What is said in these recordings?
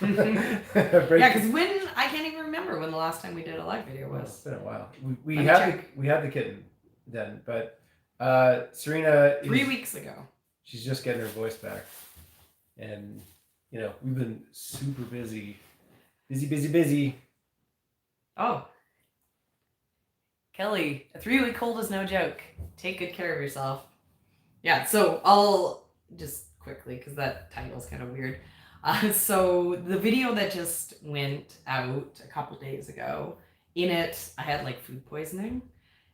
Yeah, because I can't even remember when the last time we did a live video was. It's been a while. We had the kitten then, but Serina 3 weeks ago. She's just getting her voice back, and we've been super busy. Oh, Kelly, a 3-week cold is no joke. Take good care of yourself. Yeah, so I'll just quickly, because that title's kind of weird. So the video that just went out a couple days ago, in it, I had like food poisoning,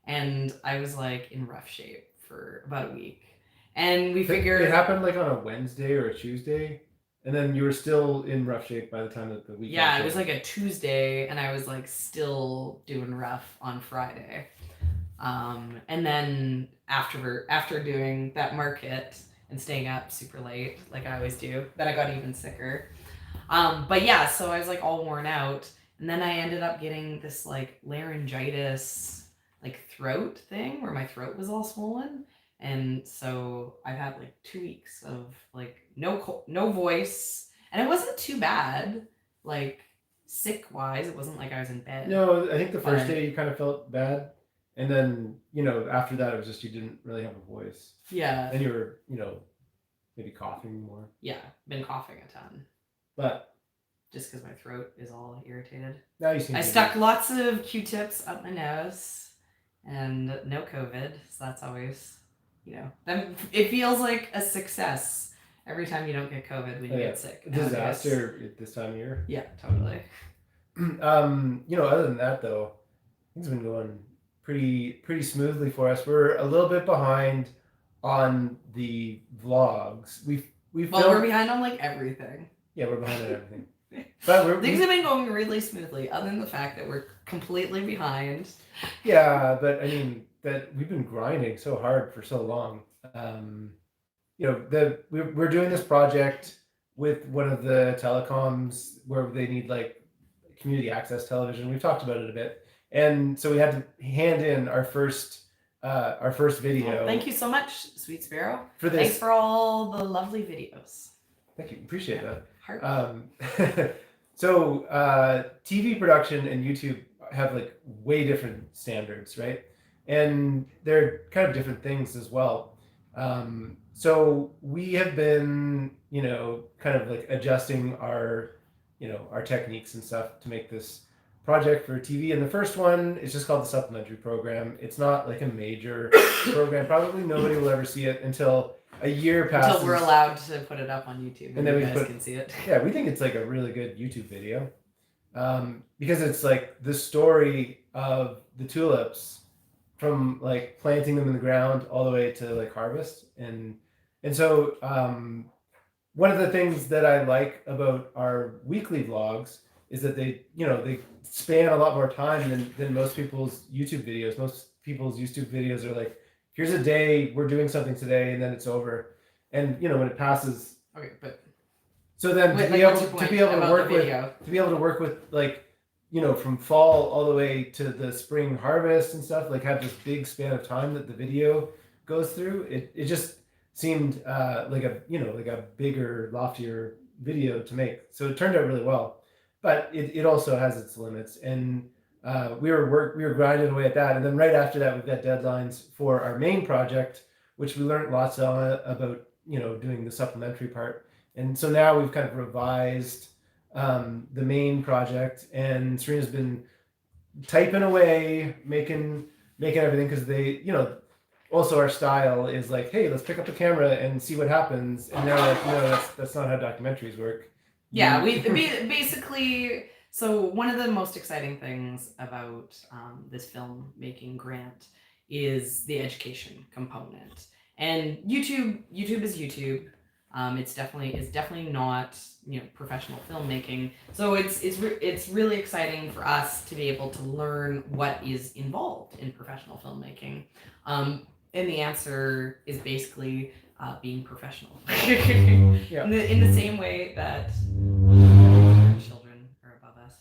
and I was like in rough shape for about a week. And we figured it happened like on a Wednesday or a Tuesday, and then you were still in rough shape by the time that the weekend. Yeah, it was like a Tuesday, and I was like still doing rough on Friday. And then after doing that market and staying up super late, like I always do, then I got even sicker. But yeah, so I was like all worn out, and then I ended up getting this like laryngitis, like throat thing where my throat was all swollen. And so I've had like 2 weeks of like no voice, and it wasn't too bad, like sick wise. It wasn't like I was in bed. No, I think the first day you kind of felt bad, and then after that it was just you didn't really have a voice. Yeah. And you were maybe coughing more. Yeah, been coughing a ton. But just because my throat is all irritated. Now you seem I stuck lots of Q-tips up my nose, and no COVID, so that's always. It feels like a success every time you don't get COVID when you get sick. Disaster this time of year. Yeah, totally. Other than that though, things have been going pretty smoothly for us. We're a little bit behind on the vlogs. We're behind on like everything. Yeah, we're behind on everything. But things have been going really smoothly, other than the fact that we're completely behind. Yeah, but I mean that we've been grinding so hard for so long. We're doing this project with one of the telecoms where they need like community access television. We've talked about it a bit, and so we had to hand in our first video. Oh, thank you so much, Sweet Sparrow. For this. Thanks for all the lovely videos. Thank you, appreciate that. Heart. So TV production and YouTube have like way different standards, right? And they're kind of different things as well. So we have been, kind of like adjusting our techniques and stuff to make this project for TV. And the first one is just called the supplementary program. It's not like a major program. Probably nobody will ever see it until a year passes. Until we're allowed to put it up on YouTube, and then you guys can see it. Yeah, we think it's like a really good YouTube video, because it's like the story of the tulips from like planting them in the ground all the way to like harvest, and so one of the things that I like about our weekly vlogs is that they span a lot more time than most people's YouTube videos. Most people's YouTube videos are like, here's a day, we're doing something today, and then it's over. And when it passes. Okay, but. So then to be able to work with like, from fall all the way to the spring harvest and stuff, like have this big span of time that the video goes through, it just seemed like a bigger, loftier video to make. So it turned out really well, but it also has its limits, and we were grinding away at that. And then right after that, we've got deadlines for our main project, which we learned lots about doing the supplementary part. And so now we've kind of revised the main project, and Serina's been typing away, making everything, because they, also our style is like, hey, let's pick up the camera and see what happens. And they're like, no, that's not how documentaries work. Yeah, we basically. So one of the most exciting things about this filmmaking grant is the education component. And YouTube is YouTube. It's definitely not professional filmmaking. So it's really exciting for us to be able to learn what is involved in professional filmmaking. And the answer is basically being professional. Yeah. In the same way that children are above us.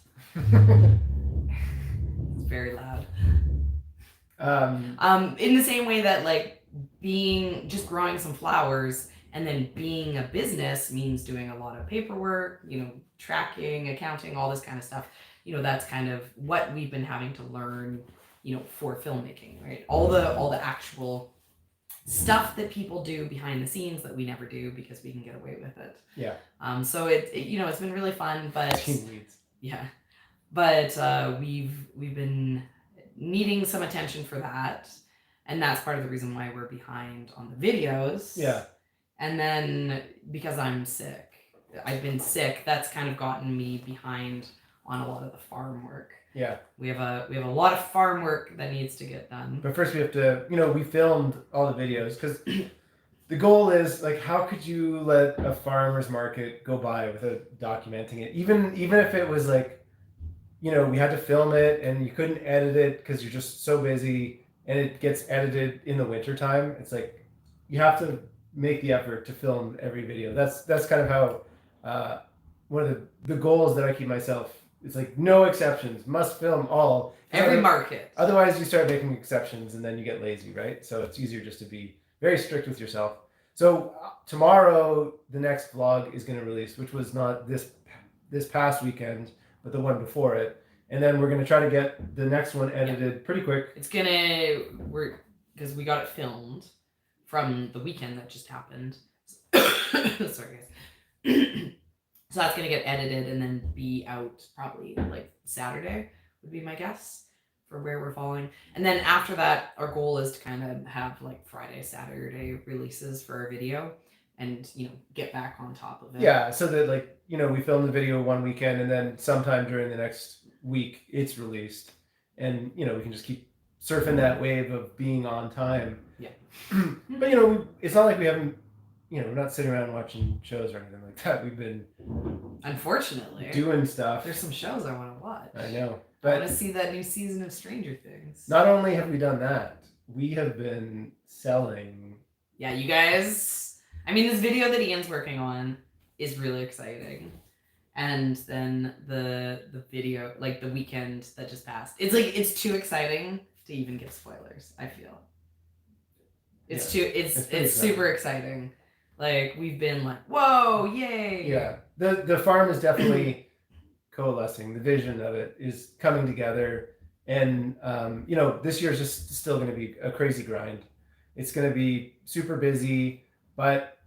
It's very loud. In the same way that like just growing some flowers And then being a business means doing a lot of paperwork, tracking, accounting, all this kind of stuff. That's kind of what we've been having to learn, for filmmaking, right? All the actual stuff that people do behind the scenes that we never do because we can get away with it. Yeah. So it's been really fun, but team leads. Yeah, but we've been needing some attention for that, and that's part of the reason why we're behind on the videos. Yeah. And then because I've been sick, that's kind of gotten me behind on a lot of the farm work. Yeah. We have a lot of farm work that needs to get done. But first we have to, we filmed all the videos because the goal is like, how could you let a farmer's market go by without documenting it? Even if it was like, we had to film it and you couldn't edit it because you're just so busy and it gets edited in the winter time. It's like, you have to make the effort to film every video. That's kind of how one of the goals that I keep myself. It's like no exceptions, must film all. Every market. Otherwise you start making exceptions and then you get lazy, right? So it's easier just to be very strict with yourself. So tomorrow the next vlog is going to release, which was not this past weekend, but the one before it. And then we're going to try to get the next one edited pretty quick. Because we got it filmed from the weekend that just happened. Sorry, guys. So that's going to get edited and then be out probably like Saturday would be my guess for where we're falling. And then after that, our goal is to kind of have like Friday, Saturday releases for our video and, get back on top of it. Yeah, so that like, we film the video one weekend and then sometime during the next week it's released. And, we can just keep surfing that wave of being on time. Yeah. But, it's not like we haven't, we're not sitting around watching shows or anything like that. We've been, unfortunately, doing stuff. There's some shows I want to watch. I know. But I want to see that new season of Stranger Things. Not only have we done that, we have been selling. Yeah, you guys. I mean, this video that Ian's working on is really exciting. And then the video, like the weekend that just passed, it's too exciting to even give spoilers, I feel. It's super exciting. Like, we've been like, whoa, yay. Yeah. The farm is definitely coalescing. The vision of it is coming together. And, this year is just still going to be a crazy grind. It's going to be super busy, but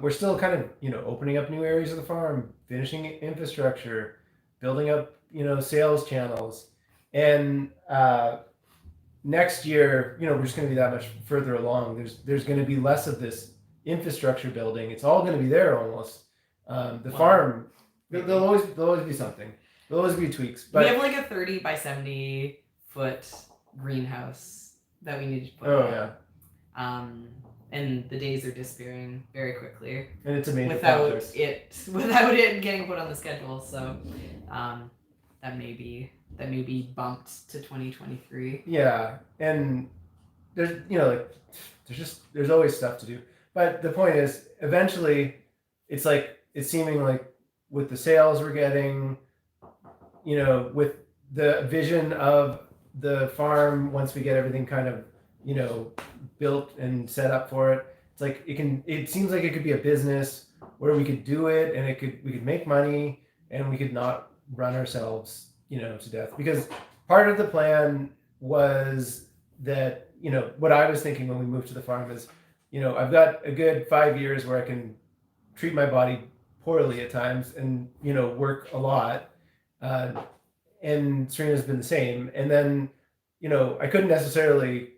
we're still kind of, opening up new areas of the farm, finishing infrastructure, building up, sales channels. And next year, we're just going to be that much further along. There's going to be less of this infrastructure building. It's all going to be there almost. The farm, there'll always be something. There'll always be tweaks. But we have like a 30 by 70 foot greenhouse that we need to put yeah. And the days are disappearing very quickly. And it's amazing without it getting put on the schedule. So that may be bumped to 2023. Yeah, and there's there's always stuff to do. But the point is, eventually, it's seeming like with the sales we're getting, with the vision of the farm, once we get everything kind of, built and set up for it, it's like it seems like it could be a business where we could do it and we could make money and we could not run ourselves, to death. Because part of the plan was that, what I was thinking when we moved to the farm is, I've got a good 5 years where I can treat my body poorly at times and, work a lot. And Serina's been the same. And then, I couldn't necessarily,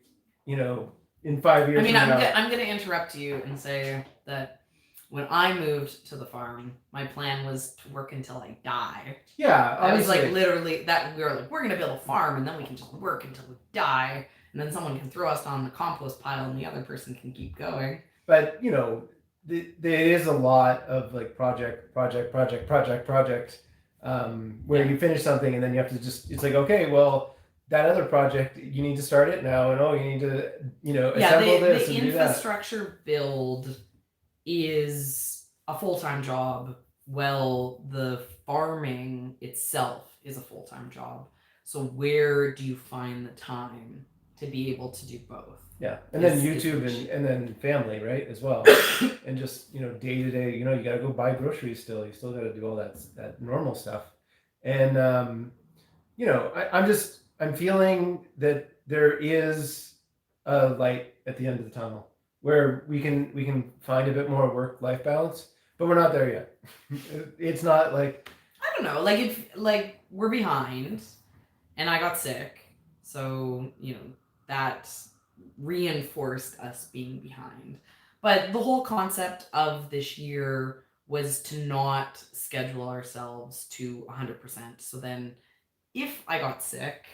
in 5 years. I mean, I'm going to interrupt you and say that when I moved to the farm, my plan was to work until I die. Yeah. I was like literally that we were like, we're going to build a farm and then we can just work until we die. And then someone can throw us on the compost pile and the other person can keep going. But, there is a lot of like project, where you finish something and then you have to it's like, okay, well, that other project, you need to start it now. And, you need to, assemble this and do that. The infrastructure build is a full-time job. Well, the farming itself is a full-time job. So where do you find the time to be able to do both? Yeah, and then YouTube and then family, right, as well, and just day to day. You got to go buy groceries still. You still got to do all that normal stuff, and I'm feeling that there is a light at the end of the tunnel where we can find a bit more work-life balance, but we're not there yet. It's not like, I don't know, like we're behind, and I got sick, so that reinforced us being behind. But the whole concept of this year was to not schedule ourselves to 100%. So then if I got sick,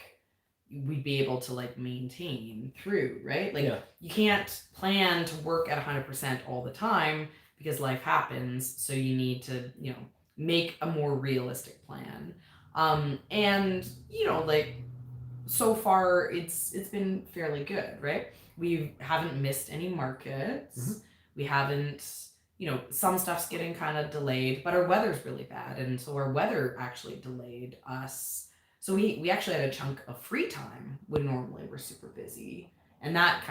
we'd be able to like maintain through, right? Like you can't plan to work at 100% all the time because life happens. So you need to, make a more realistic plan. And like so far it's been fairly good, right? We haven't missed any markets. Mm-hmm. We haven't, some stuff's getting kind of delayed, but our weather's really bad, and so our weather actually delayed us. So we actually had a chunk of free time when normally we're super busy, and that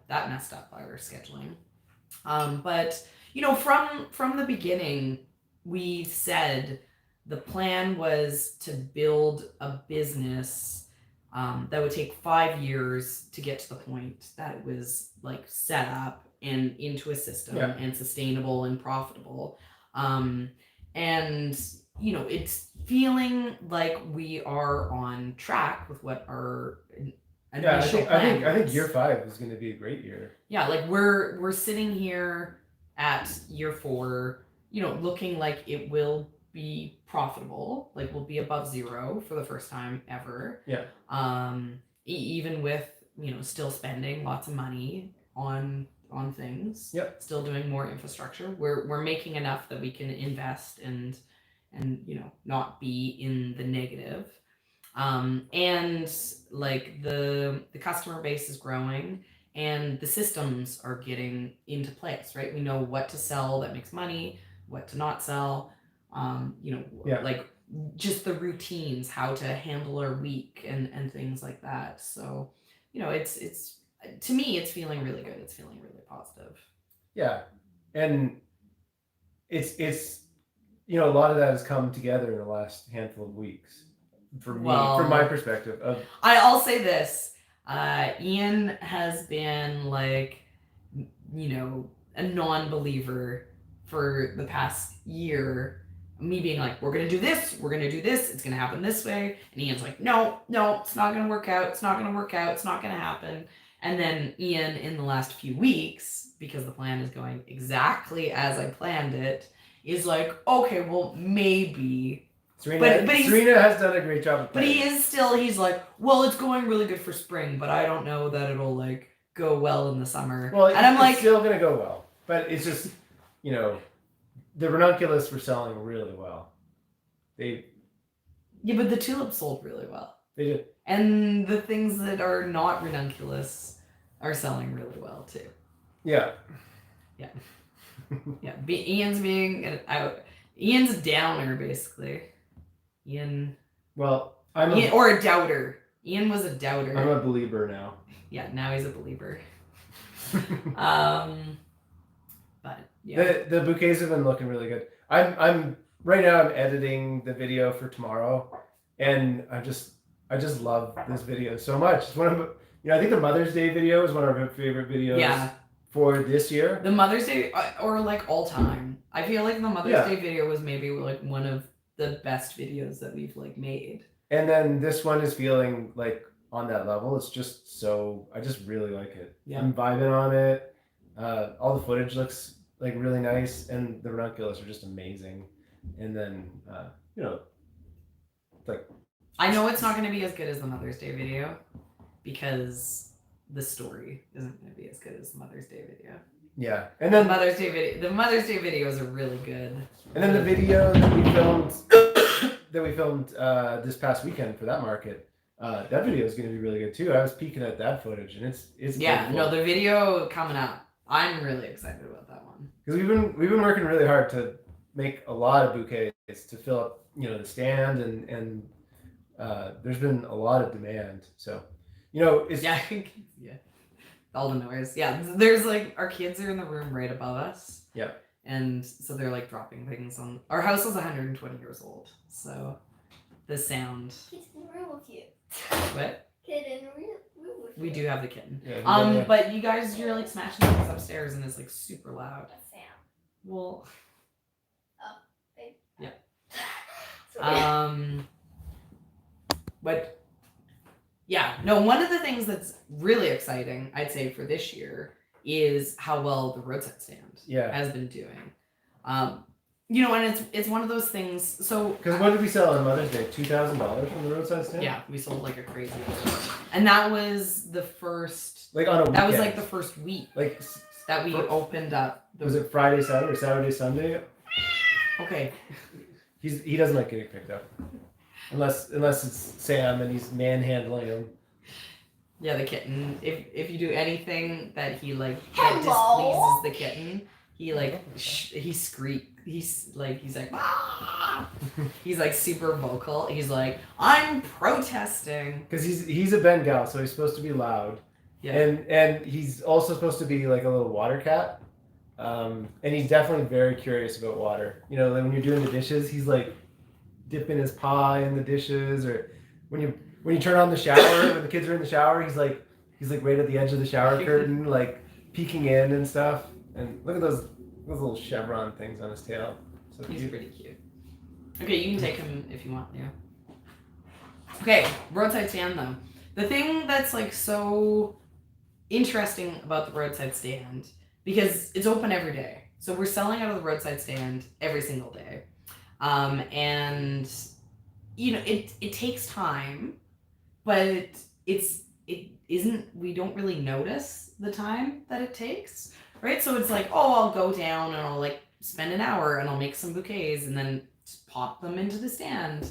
messed up our scheduling. But from the beginning, we said the plan was to build a business that would take 5 years to get to the point that it was like set up and into a system and sustainable and profitable. And it's feeling like we are on track with what our initial plan was. I think year 5 is going to be a great year. Yeah, like we're sitting here at year 4, looking like it will be profitable, like we'll be above zero for the first time ever. Yeah. Even with still spending lots of money on things. Yep. Still doing more infrastructure. We're making enough that we can invest and not be in the negative. And like the customer base is growing and the systems are getting into place, right? We know what to sell that makes money, what to not sell. Like just the routines, how to handle our week and things like that. So, it's to me, it's feeling really good. It's feeling really positive. Yeah. And it's a lot of that has come together in the last handful of weeks for me, from my perspective. I'll say this. Ian has been like, a non-believer for the past year. Me being like, we're going to do this, it's going to happen this way. And Ian's like, no, it's not going to work out, it's not going to happen. And then Ian, in the last few weeks, because the plan is going exactly as I planned it, is like, okay, well, maybe. Serina has done a great job of planning. But he's like, well, it's going really good for spring, but I don't know that it'll like go well in the summer. Well, and I'm like, it's still going to go well. But it's just, the ranunculus were selling really well. But the tulips sold really well. They did. And the things that are not ranunculus are selling really well too. Yeah. Yeah. Yeah. Ian's a downer, basically. Ian. Well, or a doubter. Ian was a doubter. I'm a believer now. Yeah, now he's a believer. But yeah. The bouquets have been looking really good. I'm right now I'm editing the video for tomorrow, and I just love this video so much. It's one of I think the Mother's Day video is one of our favorite videos for this year. The Mother's Day or like all time. I feel like the Mother's Day video was maybe like one of the best videos that we've like made. And then this one is feeling like on that level. It's just I just really like it. Yeah. I'm vibing on it. All the footage looks like really nice, and the ranunculus are just amazing. And then like I know it's not going to be as good as the Mother's Day video because the story isn't going to be as good as the Mother's Day video. Yeah, and then the Mother's Day videos are really good. And then the video that we filmed this past weekend for that market, that video is going to be really good too. I was peeking at that footage, and it's the video coming up. I'm really excited about that one because we've been working really hard to make a lot of bouquets to fill up the stand, and there's been a lot of demand. So it's all the noise. Yeah, there's like our kids are in the room right above us. Yeah. And so they're like dropping things on. Our house is 120 years old, so the sound. Kids in the room with you. What? Kid in the room with you. We do have the kitten. Yeah, but you guys, you're like smashing things upstairs, and it's like super loud. That's Sam. Well. Babe. Yeah. But yeah, no. One of the things that's really exciting, I'd say, for this year is how well the roadside stand has been doing. You know, and it's one of those things. So because what did we sell on Mother's Day? $2,000 from the roadside stand. Yeah, we sold like a crazy amount. And that was the first. Like on a weekend. That was like the first week. Like that we opened up. Was it Friday, Saturday, or Saturday, Sunday? Okay. He doesn't like getting picked up, unless it's Sam and he's manhandling him. Yeah, the kitten. If you do anything that he like that displeases the kitten, he like he squeaks. He's like ah! He's like super vocal. He's like, I'm protesting. Because he's a Bengal, so he's supposed to be loud. Yeah. And he's also supposed to be like a little water cat. And he's definitely very curious about water. You know, like when you're doing the dishes, he's like dipping his paw in the dishes, or when you turn on the shower, when the kids are in the shower, he's like right at the edge of the shower curtain, like peeking in and stuff. And look at those little chevron things on his tail. So he's pretty cute. Okay, you can take him if you want. Yeah. Okay, roadside stand though. The thing that's like so interesting about the roadside stand, because it's open every day. So we're selling out of the roadside stand every single day. And you know, it takes time, but we don't really notice the time that it takes, right? So it's like, oh, I'll go down and I'll like spend an hour and I'll make some bouquets and then just pop them into the stand.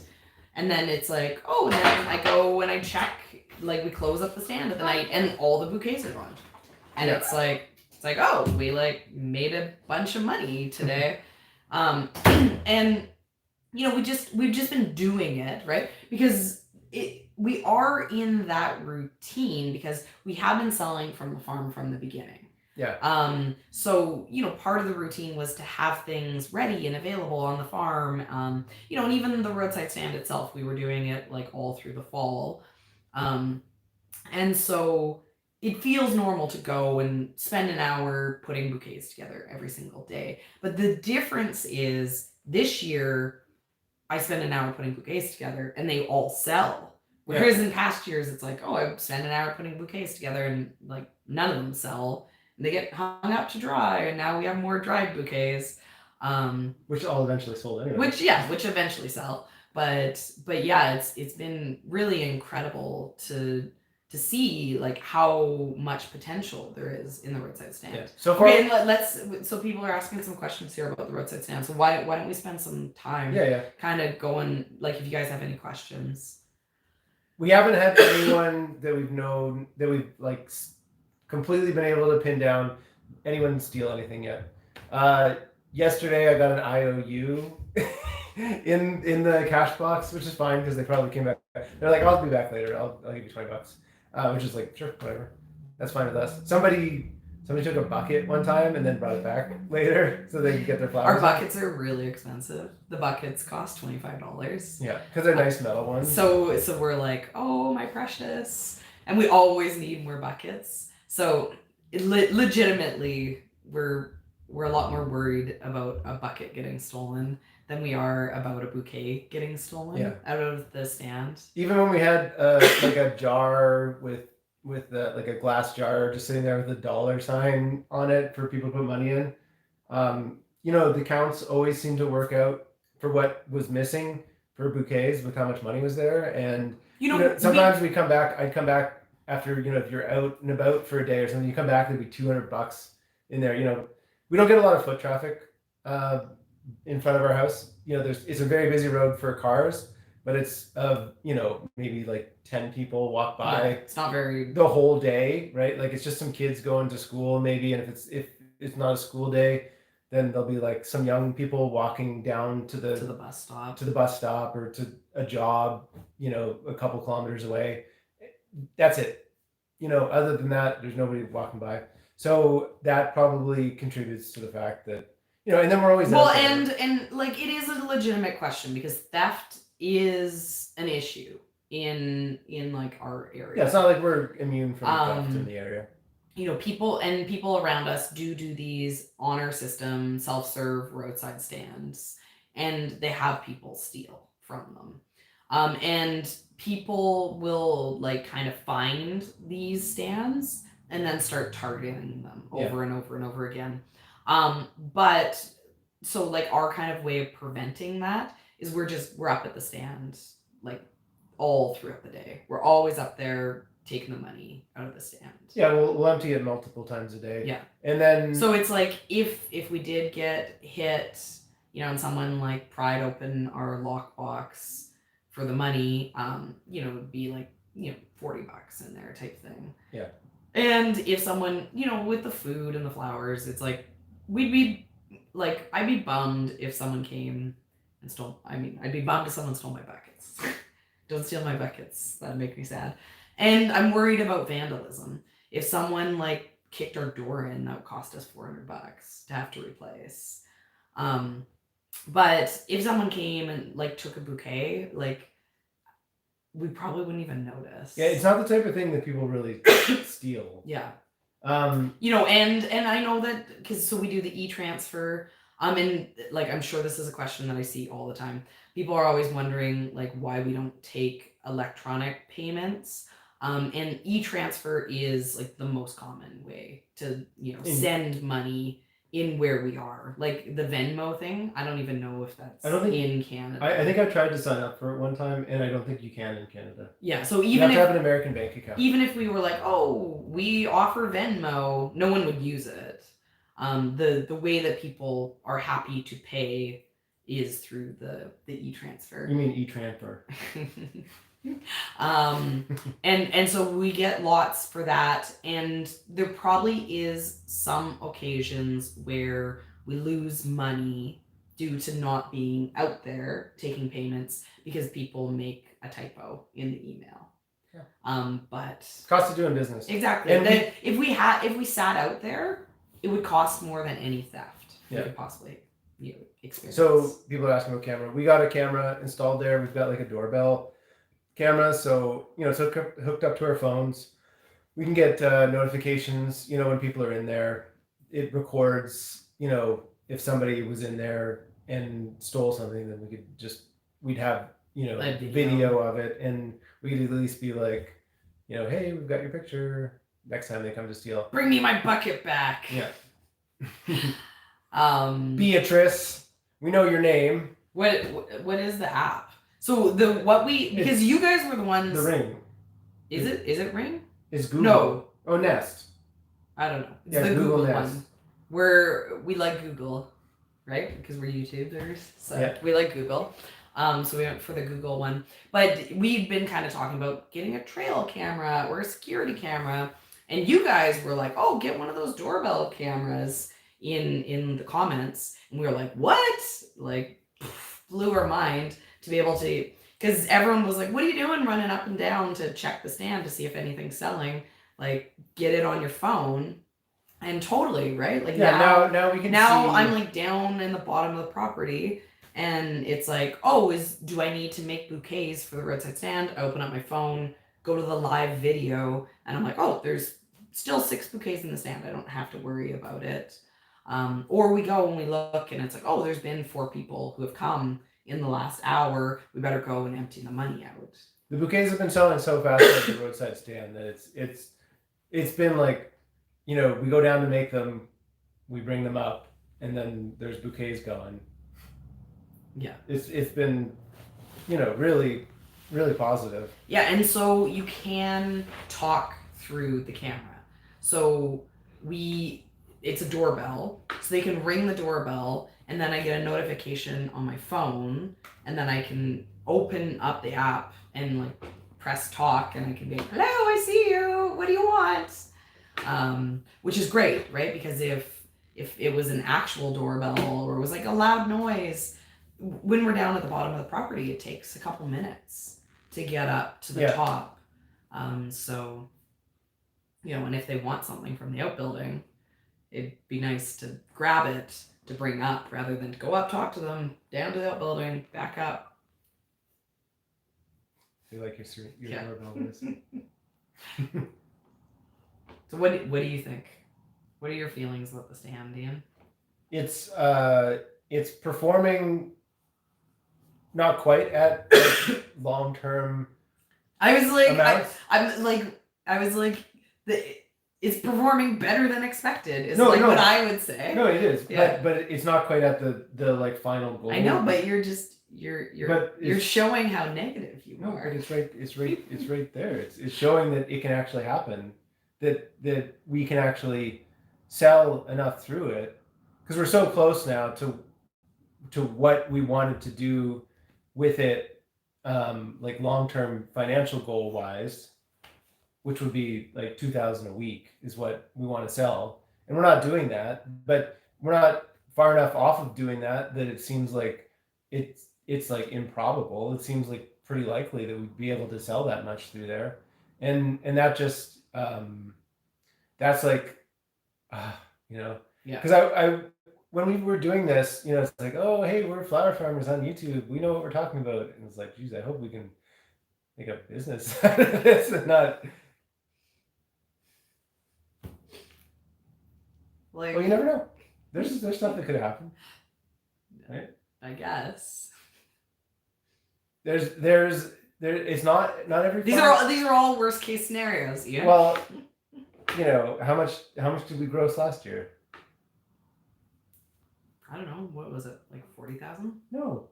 And then it's like, oh, and then I go and I check, like we close up the stand at the night and all the bouquets are gone. And it's like, oh, we like made a bunch of money today. And you know, we've just been doing it, right? Because we are in that routine because we have been selling from the farm from the beginning. Yeah. So, you know, part of the routine was to have things ready and available on the farm. You know, and even the roadside stand itself, we were doing it like all through the fall. And so it feels normal to go and spend an hour putting bouquets together every single day. But the difference is this year, I spend an hour putting bouquets together and they all sell. Whereas in past years, it's like, oh, I spend an hour putting bouquets together and like none of them sell. And they get hung out to dry, and now we have more dried bouquets. Which all eventually sold anyway. Which eventually sell. But yeah, it's been really incredible to see like how much potential there is in the roadside stand. Yeah. So far, okay, so people are asking some questions here about the roadside stand. So why don't we spend some time kind of going, like if you guys have any questions. We haven't had anyone that we've known that we've like completely been able to pin down anyone steal anything yet. Yesterday I got an IOU in the cash box, which is fine because they probably came back. They're like, I'll be back later. I'll give you $20. Which is like, sure, whatever. That's fine with us. Somebody took a bucket one time and then brought it back later so they could get their flowers. Our buckets are really expensive. The buckets cost $25. Yeah, because they're nice metal ones. So we're like, oh my precious, and we always need more buckets. So legitimately, we're a lot more worried about a bucket getting stolen than we are about a bouquet getting stolen out of the stand. Even when we had like a jar with like a glass jar just sitting there with a dollar sign on it for people to put money in, you know, the counts always seem to work out for what was missing for bouquets with how much money was there. And you know sometimes I'd come back after, you know, if you're out and about for a day or something, you come back, there'd be $200 in there. You know, we don't get a lot of foot traffic in front of our house. You know, it's a very busy road for cars, but it's you know, maybe like 10 people walk by. Yeah, it's not very the whole day, right? Like it's just some kids going to school maybe, and if it's not a school day, then there'll be like some young people walking down to the bus stop or to a job, you know, a couple kilometers away. That's it. other than that, there's nobody walking by. So that probably contributes to the fact that, and then we're always well, out there. and like it is a legitimate question because theft is an issue in like our area. Yeah, it's not like we're immune from theft in the area. People around us do these honor system self-serve roadside stands, and they have people steal from them. And people will like kind of find these stands and then start targeting them over and over and over again. But so like our kind of way of preventing that is we're up at the stand like all throughout the day. We're always up there taking the money out of the stand. Yeah, we'll empty it multiple times a day. Yeah. And then so it's like if we did get hit, and someone like pried open our lockbox for the money, it would be like, $40 in there type thing. Yeah. And if someone, with the food and the flowers, it's like we'd be like, I'd be bummed if someone came and stole. I'd be bummed if someone stole my buckets. Don't steal my buckets. That'd make me sad. And I'm worried about vandalism. If someone like kicked our door in, that would cost us $400 to have to replace. But if someone came and like took a bouquet, like we probably wouldn't even notice. Yeah, it's not the type of thing that people really steal. Yeah. And I know that because so we do the e-transfer. And like I'm sure this is a question that I see all the time. People are always wondering like why we don't take electronic payments. And e-transfer is like the most common way to send money in where we are. Like the Venmo thing, I don't even know if that's in Canada. I think I've tried to sign up for it one time, and I don't think you can in Canada. Yeah, so even you have to have an American bank account. Even if we were like, oh, we offer Venmo, no one would use it. The way that people are happy to pay is through the e-transfer. You mean e-transfer? And so we get lots for that, and there probably is some occasions where we lose money due to not being out there taking payments because people make a typo in the email. Yeah. But cost of doing business. Exactly. And if we sat out there, it would cost more than any theft we could possibly experience. So people are asking about camera. We got a camera installed there. We've got like a doorbell camera, so it's hooked up to our phones. We can get notifications, when people are in there. It records, if somebody was in there and stole something, then we'd have video of it, and we could at least be like, hey, we've got your picture. Next time they come to steal, bring me my bucket back. Yeah. Beatrice, we know your name. What is the app? So because you guys were the ones. The Ring. Is it Ring? It's Google. No. Oh, Nest. I don't know. It's the Google Nest one. Where we like Google, right? Because we're YouTubers, so we like Google. So we went for the Google one. But we've been kind of talking about getting a trail camera or a security camera, and you guys were like, "Oh, get one of those doorbell cameras." In the comments, and we were like, "What?" Like, blew our mind. To be able to, because everyone was like, what are you doing running up and down to check the stand to see if anything's selling? Like, get it on your phone. And totally, right? Like now we can now see. I'm like down in the bottom of the property, and it's like, do I need to make bouquets for the roadside stand? I open up my phone, go to the live video, and I'm like, there's still 6 bouquets in the stand. I don't have to worry about it. Or we go and we look, and it's like, there's been 4 people who have come in the last hour. We better go and empty the money out. The bouquets have been selling so fast at the roadside stand that it's been like, we go down to make them, we bring them up, and then there's bouquets going. Yeah. It's been, really, really positive. Yeah, and so you can talk through the camera. So it's a doorbell, so they can ring the doorbell, and then I get a notification on my phone, and then I can open up the app and like press talk, and I can be like, hello, I see you. What do you want? Which is great, right? Because if it was an actual doorbell or it was like a loud noise, when we're down at the bottom of the property, it takes a couple minutes to get up to the top. So and if they want something from the outbuilding, it'd be nice to grab it to bring up rather than to go up, talk to them, down to the outbuilding, back up. You like your doorbell is. So what do you think? What are your feelings about the stand, Ian? It's performing not quite at long-term. I was like, it's performing better than expected. Is what I would say. No, it is, but it's not quite at the like final goal. I know, but you're showing how negative you are. But it's right there. It's showing that it can actually happen. That we can actually sell enough through it, because we're so close now to what we wanted to do with it, like long-term financial goal wise, which would be like 2,000 a week is what we want to sell, and we're not doing that, but we're not far enough off of doing that it seems like it's like improbable. It seems like pretty likely that we'd be able to sell that much through there, and that just that's like because I when we were doing this, it's like, oh hey, we're flower farmers on YouTube, we know what we're talking about, and it's like, geez, I hope we can make a business out of this and not like, well, you never know. There's stuff that could happen, right? I guess there's it's not every these are all worst case scenarios. Yeah. Well, how much did we gross last year? I don't know. What was it, like 40,000? No.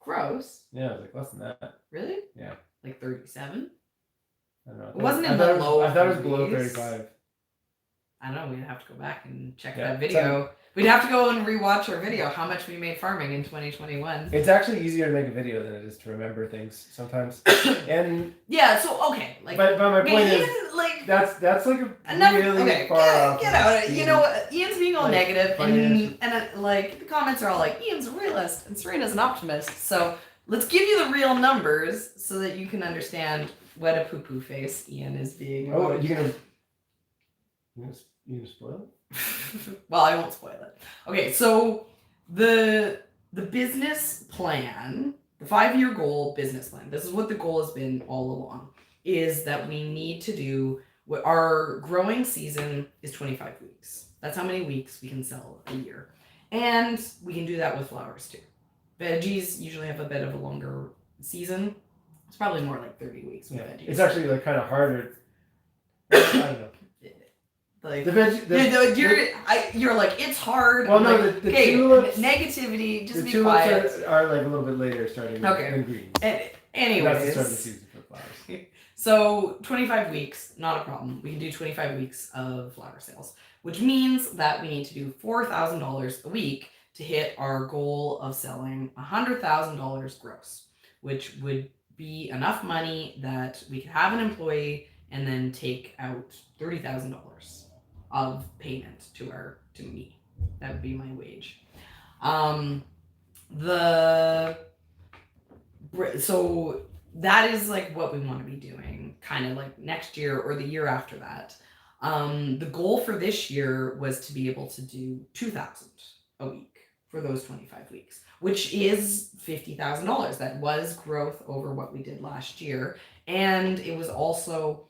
Gross. Yeah, it was like less than that. Really? Yeah. Like 37? I don't know. It wasn't in the low. I thought it was below 35. I don't know. We'd have to go back and check that video. We'd have to go and rewatch our video. How much we made farming in 2021. It's actually easier to make a video than it is to remember things sometimes. And yeah. So okay. Like, but my point is, like, that's like a really far off. Get out of it. You know what? Ian's being all negative, and like the comments are all like, Ian's a realist and Serina's an optimist. So let's give you the real numbers so that you can understand what a poo-poo face Ian is being. Oh, you gonna spoil it? Well, I won't spoil it. Okay, so the business plan, the 5-year goal business plan, this is what the goal has been all along, is that we need to do what our growing season is 25 weeks. That's how many weeks we can sell a year. And we can do that with flowers too. Veggies usually have a bit of a longer season. It's probably more like 30 weeks with veggies. It's actually like kind of harder. I don't know. Like you're like, it's hard. Well, no, like, the tulips, negativity. Just the be quiet. Are like a little bit later starting than greens. Anyways, that's the start of the season for flowers. So 25 weeks, not a problem. We can do 25 weeks of flower sales, which means that we need to do $4,000 a week to hit our goal of selling $100,000 gross, which would be enough money that we could have an employee and then take out $30,000 of payment to me. That would be my wage. So that is like what we want to be doing kind of like next year or the year after that. The goal for this year was to be able to do $2,000 a week for those 25 weeks, which is $50,000. That was growth over what we did last year. And it was also,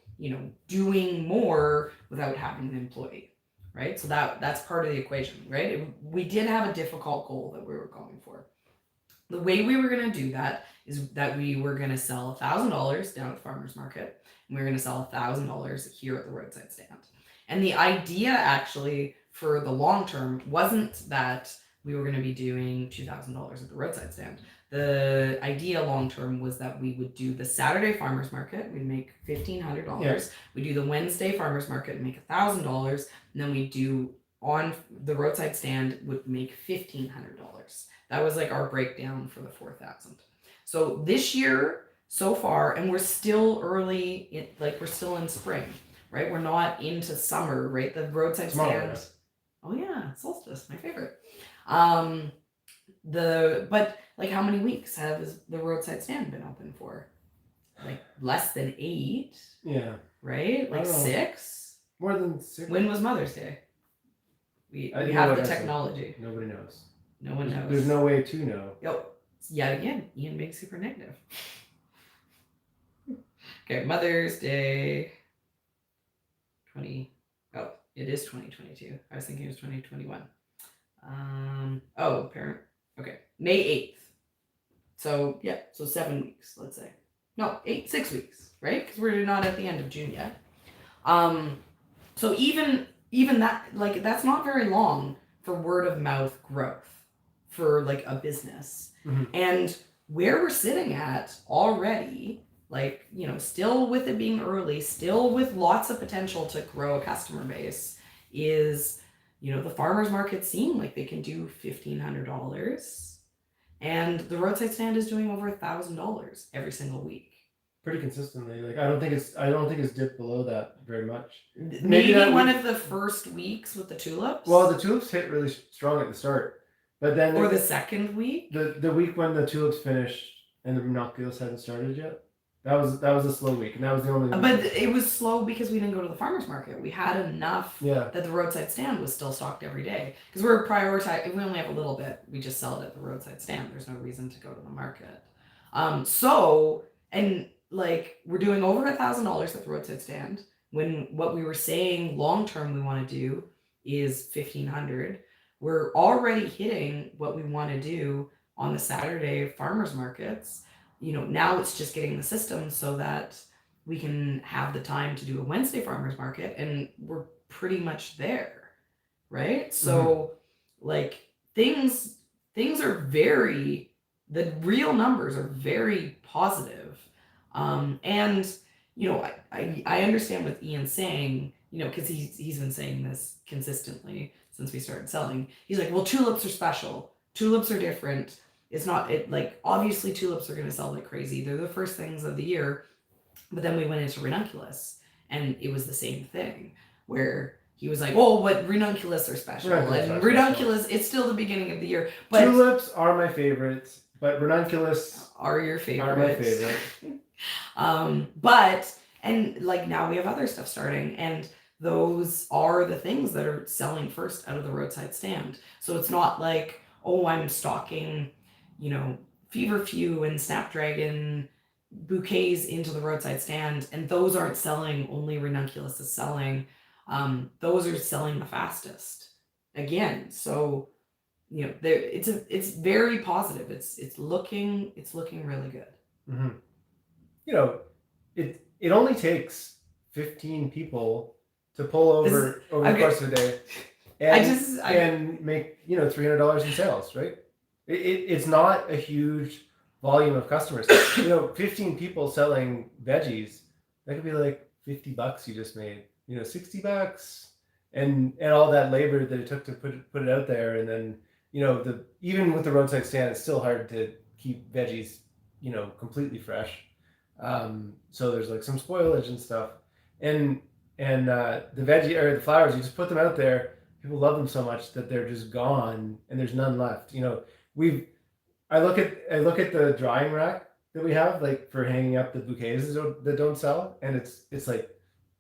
doing more without having an employee, right? So that's part of the equation, right? We did have a difficult goal that we were going for. The way we were going to do that is that we were going to sell $1,000 down at the farmer's market, and we were going to sell $1,000 here at the roadside stand. And the idea actually for the long term wasn't that we were going to be doing $2,000 at the roadside stand. The idea long term was that we would do the Saturday farmers market, we'd make $1,500. Yes. We do the Wednesday farmers market and make $1,000, and then we do on the roadside stand would make $1,500. That was like our breakdown for the 4,000. So this year so far, and we're still early, we're still in spring, right? We're not into summer, right? The roadside stand. Oh yeah, solstice, my favorite. But like, how many weeks has the roadside stand been open for? like less than 8. Yeah. Right? Like 6? More than 6. When was Mother's Day? We You know have what, the that's technology. Nobody knows. No one knows. There's no way to know. Yep. Yet again, Ian being super negative. Okay, Mother's Day. It is 2022. I was thinking it was 2021. Parent. Okay, May 8th. So, yeah, so 7 weeks, let's say. No, 6 weeks, right? Because we're not at the end of June yet. So even that, like, that's not very long for word of mouth growth for like a business. Mm-hmm. And where we're sitting at already, like, you know, still with it being early, still with lots of potential to grow a customer base, is, you know, the farmers market seem like they can do $1,500, and the roadside stand is doing over $1,000 every single week. Pretty consistently. Like I don't think it's dipped below that very much. Maybe one of the first weeks with the tulips. Well, the tulips hit really strong at the start, but then the second week. The week when the tulips finished and the ranunculus hadn't started yet. That was a slow week, and that was the only. But it was slow because we didn't go to the farmers market. We had enough that the roadside stand was still stocked every day, because we're prioritizing. We only have a little bit. We just sell it at the roadside stand. There's no reason to go to the market. Like, we're doing over $1,000 at the roadside stand, when what we were saying long term we want to do is $1,500. We're already hitting what we want to do on the Saturday farmers markets. You know, now it's just getting the system so that we can have the time to do a Wednesday farmers market, and we're pretty much there, right? So like things are the real numbers are very positive. And you know, I understand what Ian's saying, you know, because he's been saying this consistently since we started selling. He's like, well, tulips are special. Tulips are different. It's not, like, obviously tulips are going to sell like crazy. They're the first things of the year. But then we went into ranunculus, and it was the same thing, where he was like, oh, but ranunculus are special. Ranunculus, it's still the beginning of the year. But tulips are my favorites, but ranunculus are your favorite. Are my favorite. And like now we have other stuff starting, and those are the things that are selling first out of the roadside stand. So it's not like, oh, I'm stocking, you know, feverfew and snapdragon bouquets into the roadside stand, and those aren't selling. Only ranunculus is selling. Those are selling the fastest again. So, you know, it's very positive. It's looking really good. Mm-hmm. You know, it only takes 15 people to pull over the course of a day, and make, you know, $300 in sales, right? It's not a huge volume of customers. You know, 15 people selling veggies, that could be like $50 you just made. You know, $60, and all that labor that it took to put it out there, and then, you know, even with the roadside stand, it's still hard to keep veggies, you know, completely fresh. So there's like some spoilage and stuff, and the veggie or the flowers, you just put them out there. People love them so much that they're just gone, and there's none left. You know, I look at the drying rack that we have, like, for hanging up the bouquets that don't sell, and it's like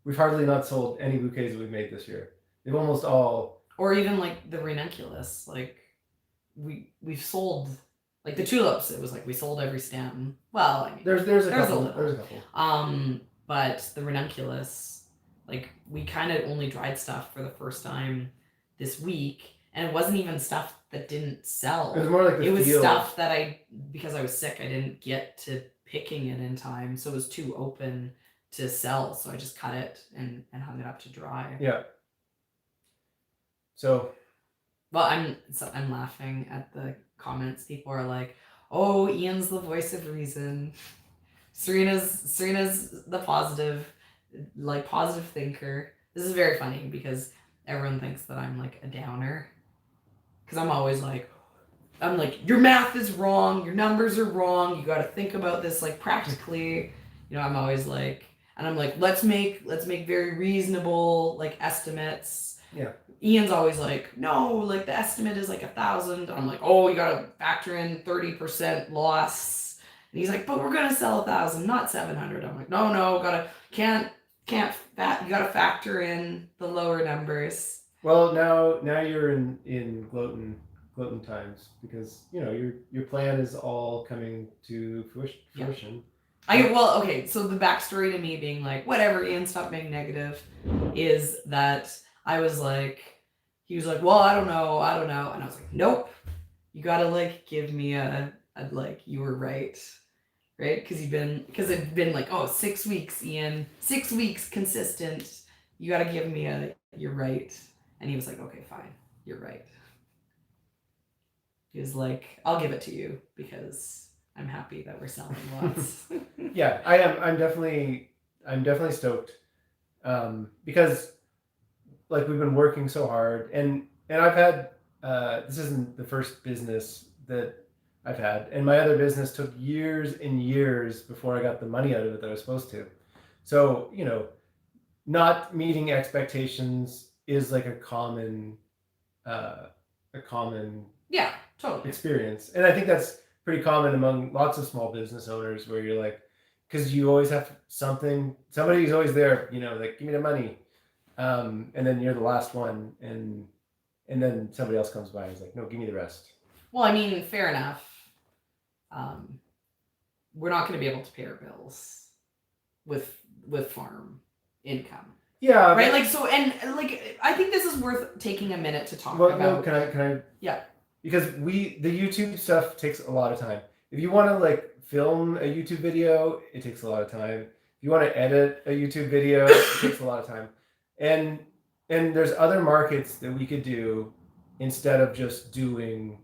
we've hardly not sold any bouquets that we've made this year. They've almost all, or even like the ranunculus, like we've sold. Like the tulips, it was like we sold every stem. Well, I mean, there's a couple. But the ranunculus, like, we kind of only dried stuff for the first time this week, and it wasn't even stuff that didn't sell. It was more like stuff that because I was sick, I didn't get to picking it in time, so it was too open to sell. So I just cut it and hung it up to dry. Yeah. So. Well, I'm laughing at the comments. People are like, oh, Ian's the voice of reason. Serina's the positive thinker. This is very funny because everyone thinks that I'm like a downer. Because I'm always like, your math is wrong, your numbers are wrong, you got to think about this like practically. You know, I'm always like, and I'm like, let's make very reasonable like estimates. Yeah. Ian's always like, no, like the estimate is like 1,000. I'm like, oh, you gotta factor in 30% loss. And he's like, but we're gonna sell 1,000, not 700. I'm like, no, can't you gotta factor in the lower numbers. Well, now you're in gluten times, because your plan is all coming to fruition. Okay, so the backstory to me being like, whatever, Ian, stop being negative, is that I was like, he was like, well, I don't know, and I was like, nope, you gotta like give me a like, you were right, because it's been like, oh, 6 weeks, Ian, 6 weeks consistent, you gotta give me a, you're right. And he was like, okay, fine, you're right. He was like, I'll give it to you because I'm happy that we're selling lots. Yeah, I am. I'm definitely stoked, because like we've been working so hard, and I've had this isn't the first business that I've had, and my other business took years and years before I got the money out of it that I was supposed to. So not meeting expectations is like a common yeah, totally experience, and I think that's pretty common among lots of small business owners, where you're like, because you always have somebody's always there, like, give me the money, and then you're the last one, and then somebody else comes by and is like, no, give me the rest. Well, I mean, fair enough. We're not going to be able to pay our bills with farm income. Yeah. Right. Like, so, and like, I think this is worth taking a minute to talk about. No, can I? Yeah. Because the YouTube stuff takes a lot of time. If you want to like film a YouTube video, it takes a lot of time. If you want to edit a YouTube video, it takes a lot of time. And there's other markets that we could do instead of just doing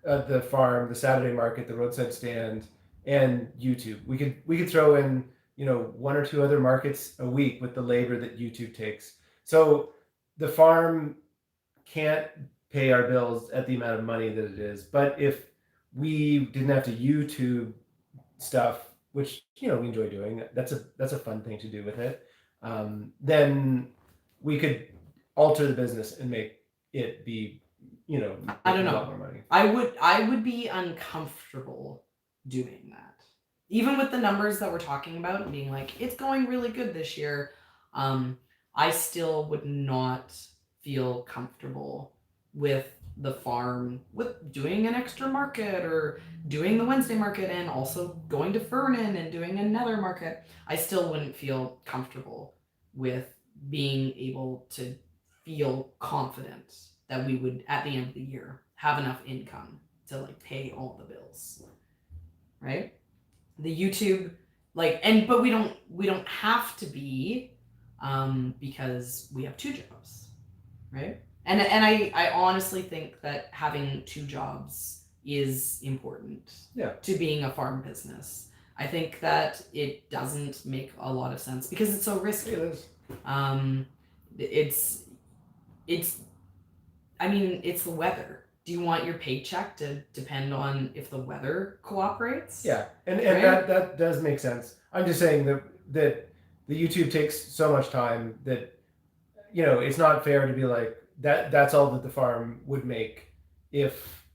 the farm, the Saturday market, the roadside stand, and YouTube. We could throw in one or two other markets a week with the labor that YouTube takes. So the farm can't pay our bills at the amount of money that it is. But if we didn't have to YouTube stuff, which we enjoy doing, that's a fun thing to do with it, then we could alter the business and make it be I don't know, a lot more money. I would be uncomfortable doing that, even with the numbers that we're talking about and being like, it's going really good this year. I still would not feel comfortable with the farm, with doing an extra market or doing the Wednesday market and also going to Fernan and doing another market. I still wouldn't feel comfortable with being able to feel confident that we would, at the end of the year, have enough income to like pay all the bills, right? The YouTube, like, but we don't have to be, because we have 2 jobs, right? And I honestly think that having 2 jobs is important, to being a farm business. I think that it doesn't make a lot of sense because it's so risky. It is. It's the weather. Do you want your paycheck to depend on if the weather cooperates? Yeah, and right? that does make sense. I'm just saying that the YouTube takes so much time that it's not fair to be like that's all that the farm would make if.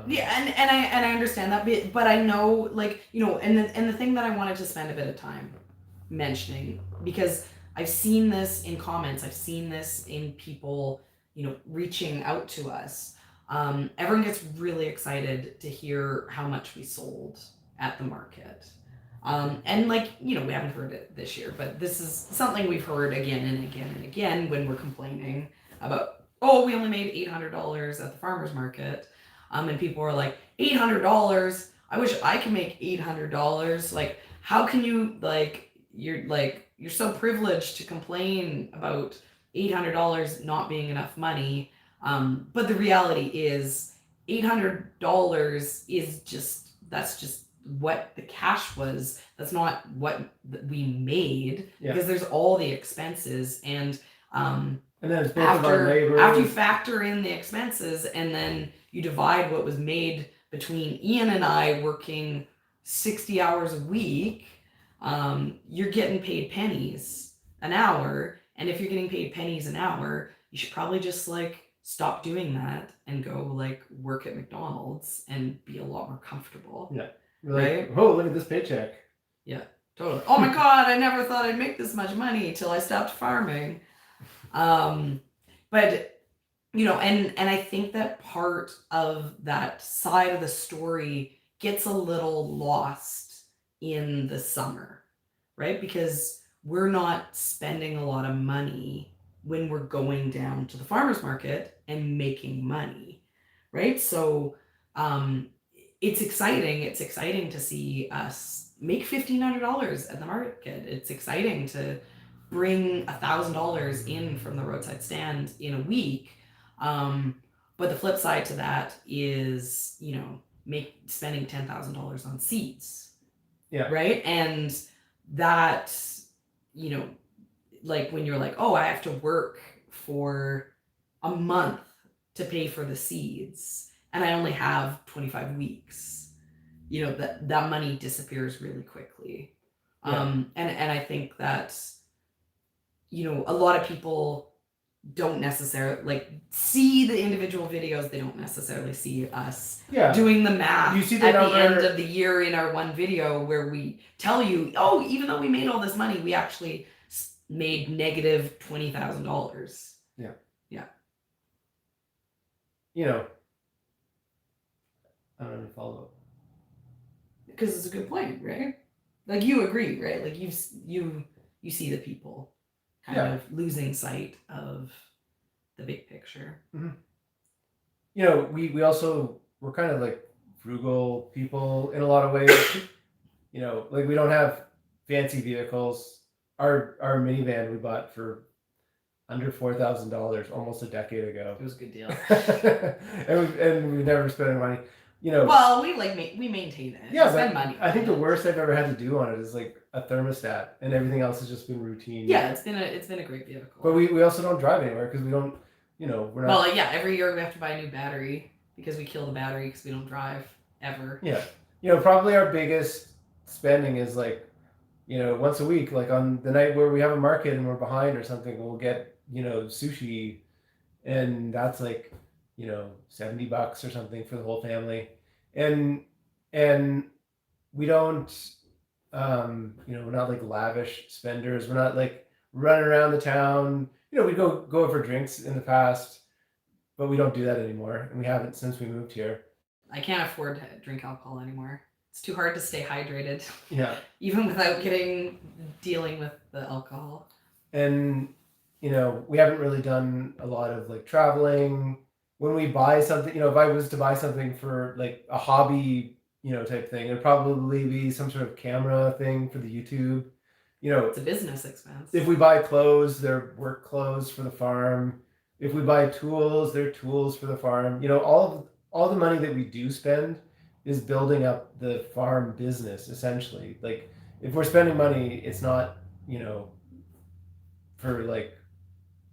Yeah, and I understand that, but I know, like, and the thing that I wanted to spend a bit of time mentioning, because I've seen this in comments, I've seen this in people reaching out to us. Everyone gets really excited to hear how much we sold at the market. And like, we haven't heard it this year, but this is something we've heard again and again and again when we're complaining about, oh, we only made $800 at the farmer's market. And people were like, $800? I wish I could make $800. Like, how can you, you're so privileged to complain about $800 not being enough money. But the reality is $800 is that's just what the cash was. That's not what we made, because there's all the expenses, and then it's both of our labor. After you factor in the expenses and then you divide what was made between Ian and I working 60 hours a week, you're getting paid pennies an hour. And if you're getting paid pennies an hour, you should probably just stop doing that and go work at McDonald's and be a lot more comfortable. Yeah. right? Oh, look at this paycheck. Yeah, totally. Oh my God, I never thought I'd make this much money till I stopped farming. But and I think that part of that side of the story gets a little lost in the summer, right? Because we're not spending a lot of money when we're going down to the farmer's market and making money, right? So it's exciting. It's exciting to see us make $1,500 at the market. It's exciting to bring $1,000 in from the roadside stand in a week. But the flip side to that is, spending $10,000 on seeds. Yeah. Right. And that, like when you're like, oh, I have to work for a month to pay for the seeds and I only have 25 weeks, that money disappears really quickly. Yeah. And I think that, a lot of people don't necessarily see the individual videos. They don't necessarily see us doing the math you see the at number... the end of the year in our one video where we tell you, oh, even though we made all this money, we actually made negative $20,000. Yeah. I don't even follow up. Because it's a good point, right? Like you agree, right? Like you see the people kind of losing sight of the big picture. Mm-hmm. We also, we're kind of like frugal people in a lot of ways. Like we don't have fancy vehicles. Our minivan we bought for under $4,000 almost a decade ago. It was a good deal. and we've never spent any money. Well, we maintain it. Yeah, spend money. I think the worst I've ever had to do on it is like a thermostat, and everything else has just been routine. Yeah, it's been a great vehicle. But we also don't drive anywhere because we don't, we're not. Well, every year we have to buy a new battery because we kill the battery because we don't drive ever. Yeah, probably our biggest spending is like, once a week, like on the night where we have a market and we're behind or something, we'll get sushi, and that's like $70 or something for the whole family, and we don't we're not like lavish spenders. We're not like running around the town. We go for drinks in the past, but we don't do that anymore, and we haven't since we moved here. I can't afford to drink alcohol anymore. It's too hard to stay hydrated. Yeah. Even without dealing with the alcohol. And we haven't really done a lot of like traveling. When we buy something, if I was to buy something for like a hobby, type thing, it'd probably be some sort of camera thing for the YouTube. It's a business expense. If we buy clothes, they're work clothes for the farm. If we buy tools, they're tools for the farm. All the money that we do spend is building up the farm business, essentially. Like if we're spending money, it's not, for like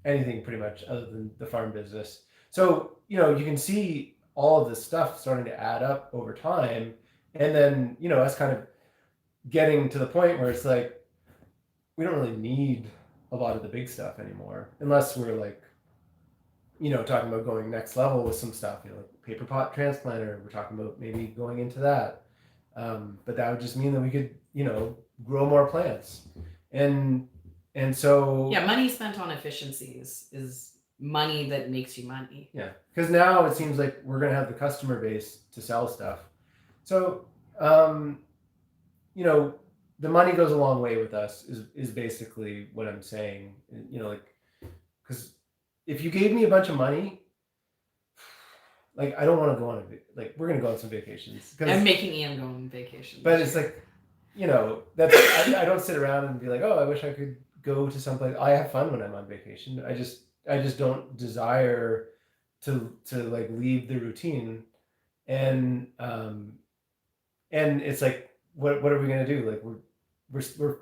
anything pretty much other than the farm business. So, you can see all of this stuff starting to add up over time. And then, us kind of getting to the point where it's like, we don't really need a lot of the big stuff anymore, unless we're like, talking about going next level with some stuff, like paper pot transplanter. We're talking about maybe going into that. But that would just mean that we could, grow more plants. And so... Yeah, money spent on efficiencies is money that makes you money. Yeah, because now it seems like we're going to have the customer base to sell stuff. So, the money goes a long way with us is basically what I'm saying. Because if you gave me a bunch of money, like I don't want to go on we're going to go on some vacations. I'm making Ian go on vacation. But it's like, that's I don't sit around and be like, oh, I wish I could go to someplace. I have fun when I'm on vacation. I just don't desire to like leave the routine, and it's like, what are we gonna do? Like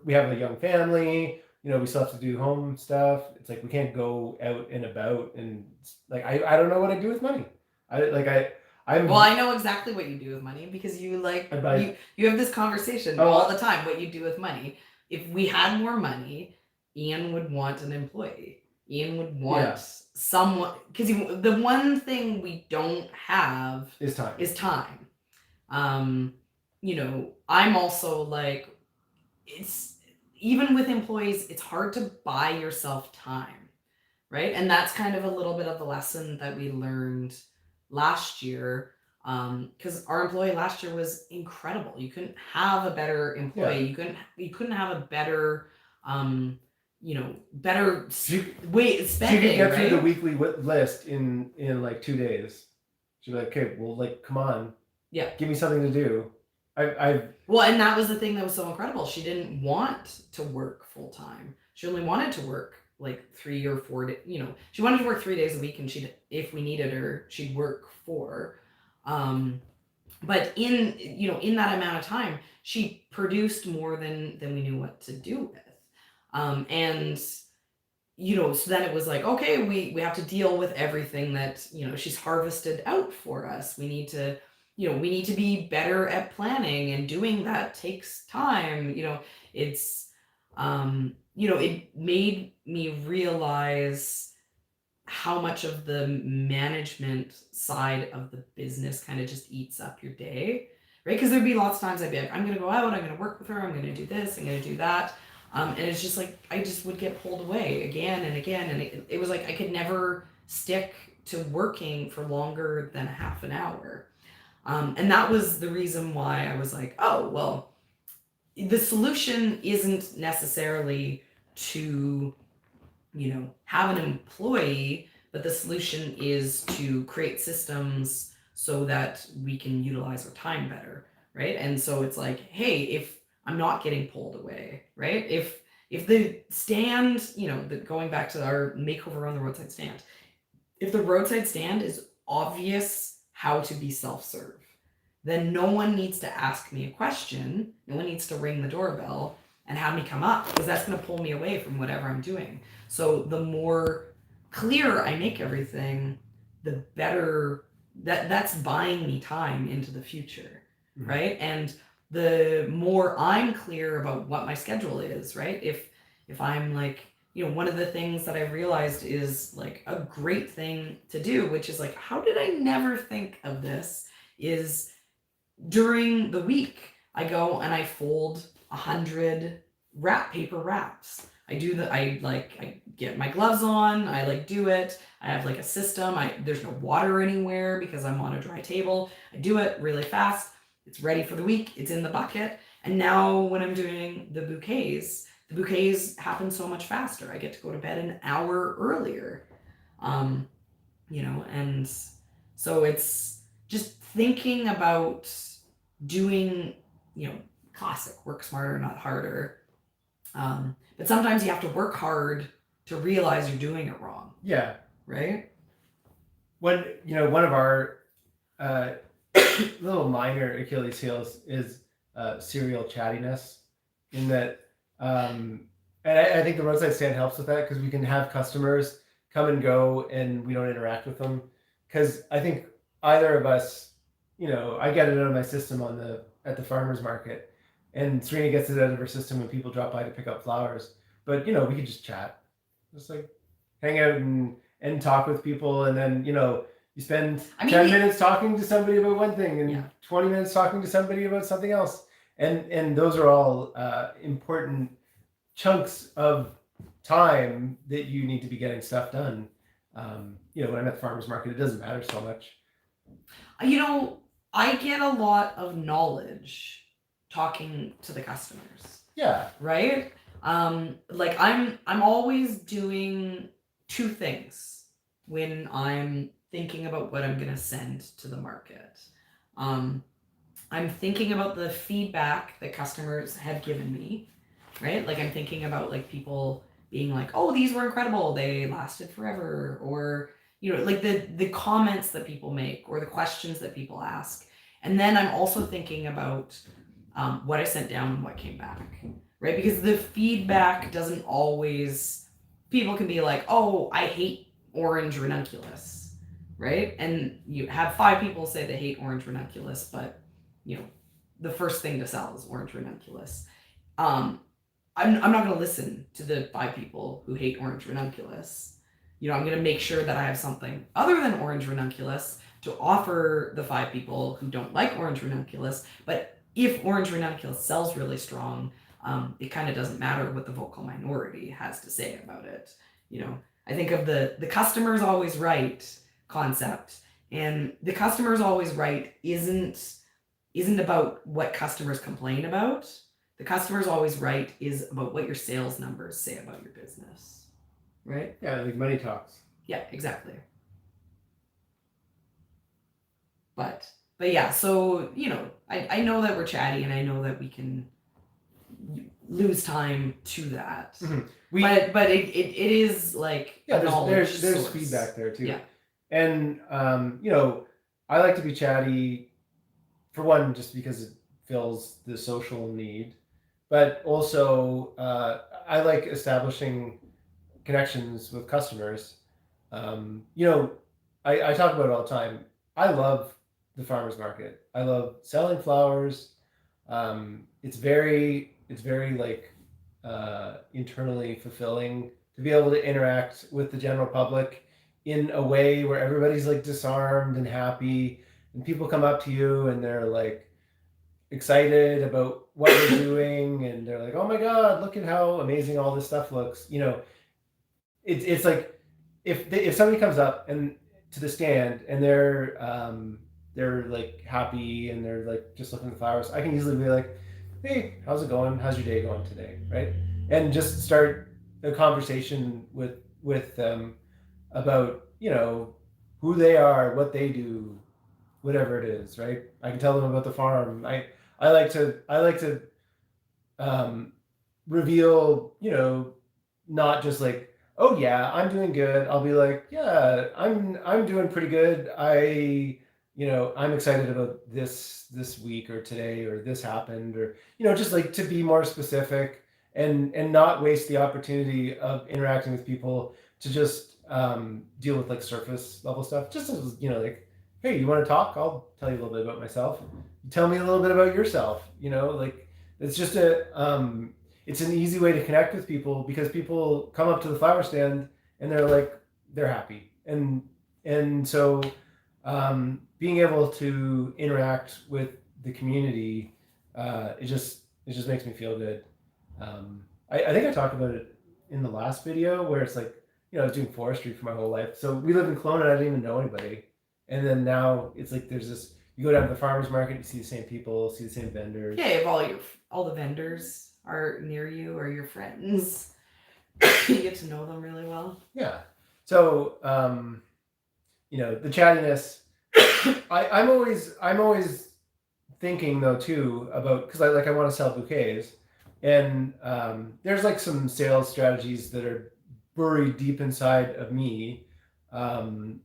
we have a young family. We still have to do home stuff. It's like we can't go out and about, and like I don't know what I do with money. I know exactly what you do with money because you have this conversation all the time. What you do with money? If we had more money, Ian would want an employee. Ian would want someone, because the one thing we don't have is time. I'm also like, it's even with employees, it's hard to buy yourself time, right? And that's kind of a little bit of the lesson that we learned last year. Because our employee last year was incredible. You couldn't have a better employee. You couldn't have a better, better way spending. She could get through right? the weekly list in like 2 days. She'd be like, okay, well, like, come on, give me something to do. Well, and that was the thing that was so incredible. She didn't want to work full time. She only wanted to work like 3 or 4 days. She wanted to work 3 days a week, and if we needed her, she'd work 4. But in that amount of time, she produced more than we knew what to do with. And so then it was like, okay, we have to deal with everything that she's harvested out for us. We need to be better at planning, and doing that takes time. It's it made me realize how much of the management side of the business kind of just eats up your day, right? Because there'd be lots of times I'd be like, I'm going to go out, I'm going to work with her, I'm going to do this, I'm going to do that. And it's just like, I just would get pulled away again and again. And it was like, I could never stick to working for longer than a half an hour. And that was the reason why I was like, oh, well, the solution isn't necessarily to, have an employee, but the solution is to create systems so that we can utilize our time better, right? And so it's like, hey, if I'm not getting pulled away, right? If the stand, going back to our makeover on the roadside stand, if the roadside stand is obvious how to be self-serve, then no one needs to ask me a question. No one needs to ring the doorbell and have me come up, because that's going to pull me away from whatever I'm doing. So the more clear I make everything, the better that's buying me time into the future, mm-hmm. right? And the more I'm clear about what my schedule is, right? If I'm like, one of the things that I realized is like a great thing to do, which is like, how did I never think of this, is during the week, I go and I fold 100 paper wraps. I get my gloves on, I do it. I have a system. There's no water anywhere because I'm on a dry table. I do it really fast. It's ready for the week. It's in the bucket. And now when I'm doing the bouquets happen so much faster. I get to go to bed an hour earlier. And so it's just thinking about doing, classic work smarter, not harder. But sometimes you have to work hard to realize you're doing it wrong. Yeah. Right? One of our little minor Achilles heels is serial chattiness, in that, and I think the roadside stand helps with that, because we can have customers come and go and we don't interact with them. Because I think either of us, I get it out of my system at the farmer's market, and Serina gets it out of her system when people drop by to pick up flowers. But we could just chat, just hang out and talk with people, and then you spend 10 minutes talking to somebody about one thing, and 20 minutes talking to somebody about something else, and those are all important chunks of time that you need to be getting stuff done. When I'm at the farmer's market, it doesn't matter so much. I get a lot of knowledge talking to the customers. Yeah. Right? I'm always doing 2 things when I'm thinking about what I'm going to send to the market. I'm thinking about the feedback that customers have given me, right? I'm thinking about people being like, oh, these were incredible, they lasted forever, or the comments that people make, or the questions that people ask. And then I'm also thinking about what I sent down and what came back, right? Because the feedback doesn't always, people can be like, oh, I hate orange ranunculus, right? And you have 5 people say they hate orange ranunculus, but the first thing to sell is orange ranunculus. I'm not going to listen to the 5 people who hate orange ranunculus. I'm going to make sure that I have something other than orange ranunculus to offer the 5 people who don't like orange ranunculus. But if orange ranunculus sells really strong, it kind of doesn't matter what the vocal minority has to say about it. I think of the customer's always right concept, and the customer's always right isn't about what customers complain about. The customer's always right is about what your sales numbers say about your business, right? Yeah, like money talks. Yeah, exactly. But yeah, so I know that we're chatty, and I know that we can lose time to that. Mm-hmm. But it is like there's feedback there too. Yeah. And I like to be chatty, for one, just because it fills the social need, but also I like establishing connections with customers. I talk about it all the time. I love the farmers market. I love selling flowers. It's very like internally fulfilling to be able to interact with the general public in a way where everybody's like disarmed and happy, and people come up to you and they're like excited about what you're doing, and they're like, oh my god, look at how amazing all this stuff looks. It's like if somebody comes up and to the stand and they're like happy and they're like just looking at the flowers, I can easily be like, hey, how's it going? How's your day going today? Right? And just start a conversation with them about who they are, what they do, whatever it is. Right? I can tell them about the farm. I like to reveal, not just like, oh yeah, I'm doing good. I'll be like, yeah, I'm doing pretty good. I'm excited about this week or today, or this happened, or just like to be more specific and not waste the opportunity of interacting with people to just deal with like surface level stuff. Just as like, hey, you want to talk? I'll tell you a little bit about myself. Tell me a little bit about yourself. Like it's just it's an easy way to connect with people, because people come up to the flower stand and they're happy, and so being able to interact with the community, it just makes me feel good. I think I talked about it in the last video, where it's like, I was doing forestry for my whole life. So we lived in Kelowna and I didn't even know anybody. And then now it's like there's this, you go down to the farmer's market, you see the same people, see the same vendors. Yeah, if all the vendors are near you or your friends, you get to know them really well. Yeah. So, the chattiness, I'm always thinking though too about, because I want to sell bouquets, and there's like some sales strategies that are buried deep inside of me. I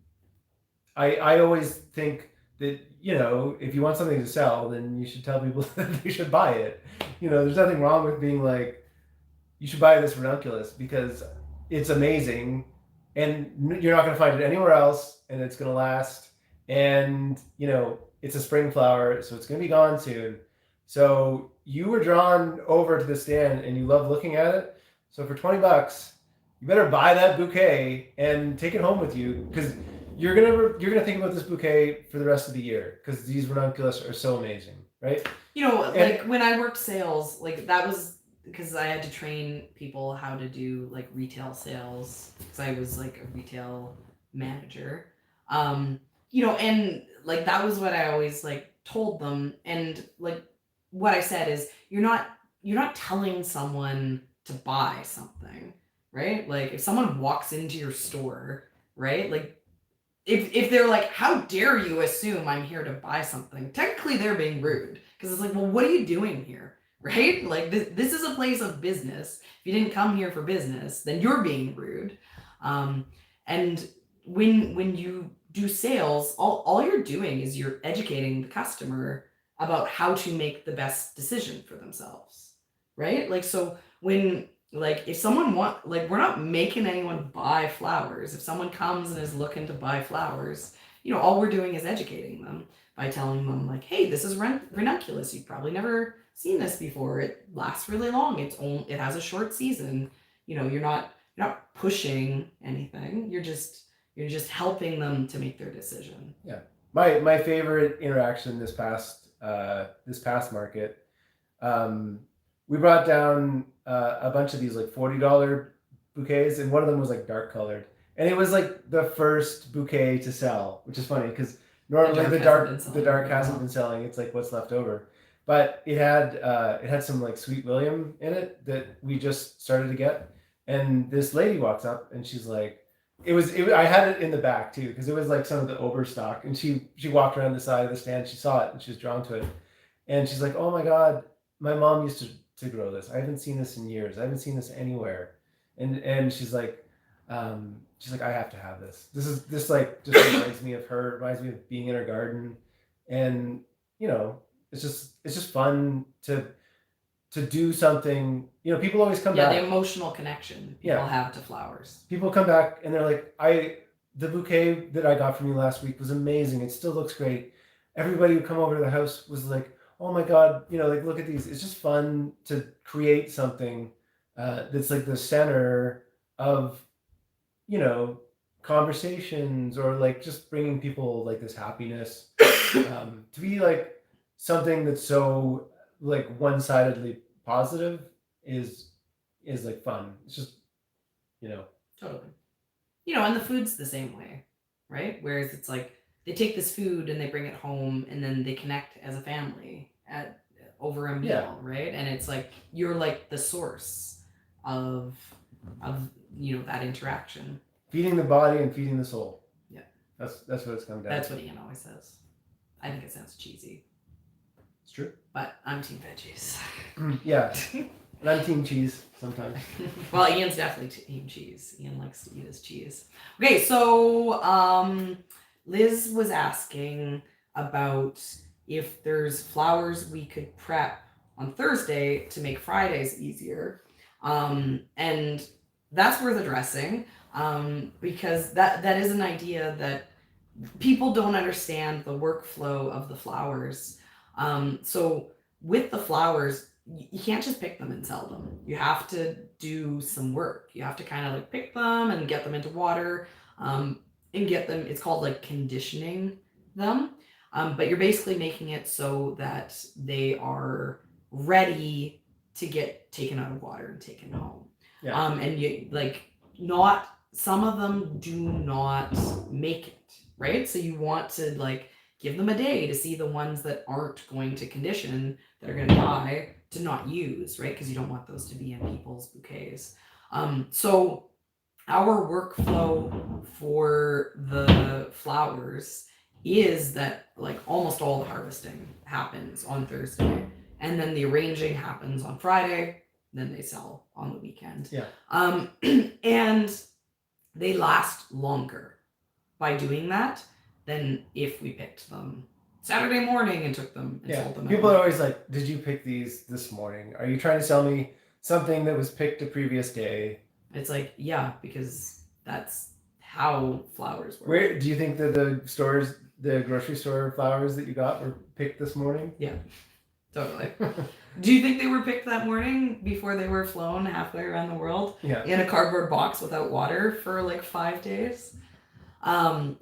always think that, if you want something to sell, then you should tell people that they should buy it. There's nothing wrong with being like, you should buy this ranunculus because it's amazing and you're not going to find it anywhere else, and it's going to last, and it's a spring flower, so it's going to be gone soon. So you were drawn over to the stand and you love looking at it. So for $20, you better buy that bouquet and take it home with you, because you're gonna think about this bouquet for the rest of the year, because these ranunculus are so amazing, right? Like when I worked sales, like that was because I had to train people how to do like retail sales, because I was like a retail manager. And like that was what I always like told them, and like what I said is, you're not telling someone to buy something, right? Like if someone walks into your store, right? Like if they're like, how dare you assume I'm here to buy something? Technically they're being rude, because it's like, well, what are you doing here? Right? Like this is a place of business. If you didn't come here for business, then you're being rude. And when you do sales, all you're doing is you're educating the customer about how to make the best decision for themselves, right? Like, so when, like, if someone we're not making anyone buy flowers. If someone comes and is looking to buy flowers, all we're doing is educating them by telling them like, hey, this is ranunculus. You've probably never seen this before. It lasts really long. It has a short season. You're not pushing anything. You're just helping them to make their decision. Yeah. My favorite interaction this past this past market, we brought down a bunch of these like $40 bouquets, and one of them was like dark colored, and it was like the first bouquet to sell, which is funny because normally the dark hasn't been selling. It's like what's left over, but it had some like Sweet William in it that we just started to get, and this lady walks up and she's like, I had it in the back too because it was like some of the overstock, and she walked around the side of the stand, she saw it and she was drawn to it, and she's like, oh my god, my mom used to grow this. I haven't seen this in years. I haven't seen this anywhere. And she's like, I have to have this. This like just reminds me of her. Reminds me of being in her garden, and it's just fun to do something. People always come back. Yeah, the emotional connection people have to flowers. People come back and they're like, the bouquet that I got from you last week was amazing. It still looks great. Everybody who come over to the house was like, oh my god, like look at these. It's just fun to create something that's like the center of conversations, or like just bringing people like this happiness, to be like something that's so like one-sidedly positive is like fun. It's just totally. And the food's the same way, right? Whereas it's like they take this food and they bring it home and then they connect as a family over a meal, right? And it's like you're like the source of that interaction. Feeding the body and feeding the soul. Yeah. That's what it's come down That's to. what Ian always says. I think it sounds cheesy. It's true. But I'm team veggies. Yeah. And I'm team cheese sometimes. Well, Ian's definitely team cheese. Ian likes to eat his cheese. Okay, so Liz was asking about if there's flowers we could prep on Thursday to make Fridays easier. And that's worth addressing, because that is an idea that people don't understand the workflow of the flowers. So with the flowers, you can't just pick them and sell them. You have to do some work. You have to kind of like pick them and get them into water, and get them, it's called like conditioning them. But you're basically making it so that they are ready to get taken out of water and taken home. Yeah. And you some of them do not make it, right? So you want to like give them a day to see the ones that aren't going to condition, that are going to die, to not use, right? Because you don't want those to be in people's bouquets. So our workflow for the flowers is that like almost all the harvesting happens on Thursday, and then the arranging happens on Friday, then they sell on the weekend. Yeah. And they last longer by doing that than if we picked them Saturday morning and took them and sold them. People are always like, did you pick these this morning? Are you trying to sell me something that was picked a previous day? It's like, yeah, because that's how flowers work. Where do you think that the grocery store flowers that you got were picked this morning? Yeah, totally. Do you think they were picked that morning before they were flown halfway around the world? Yeah. In a cardboard box without water for like 5 days? But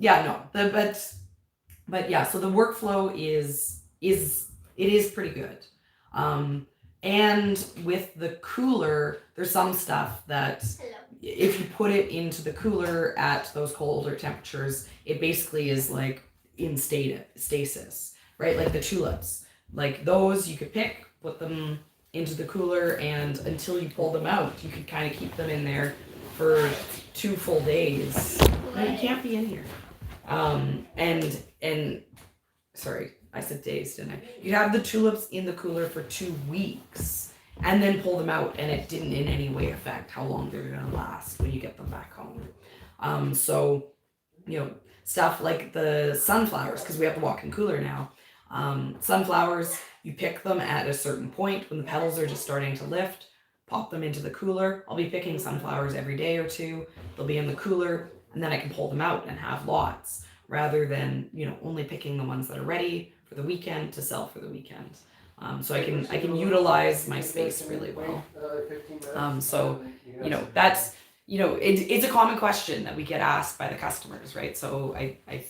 yeah, so the workflow is pretty good. And with the cooler, there's some stuff that if you put it into the cooler at those colder temperatures, it basically is like in stasis, right? Like the tulips, like those you could pick, put them into the cooler, and until you pull them out, you could kind of keep them in there for 2 full days. No, you can't be in here. And sorry, I said days, didn't I? You'd have the tulips in the cooler for 2 weeks and then pull them out, and it didn't in any way affect how long they were going to last when you get them back home. So, stuff like the sunflowers, because we have the walk-in cooler now. Sunflowers, you pick them at a certain point when the petals are just starting to lift, pop them into the cooler. I'll be picking sunflowers every day or two. They'll be in the cooler, and then I can pull them out and have lots, rather than only picking the ones that are ready for the weekend to sell for the weekend. So I can utilize my space really well. So that's it's a common question that we get asked by the customers, right? So I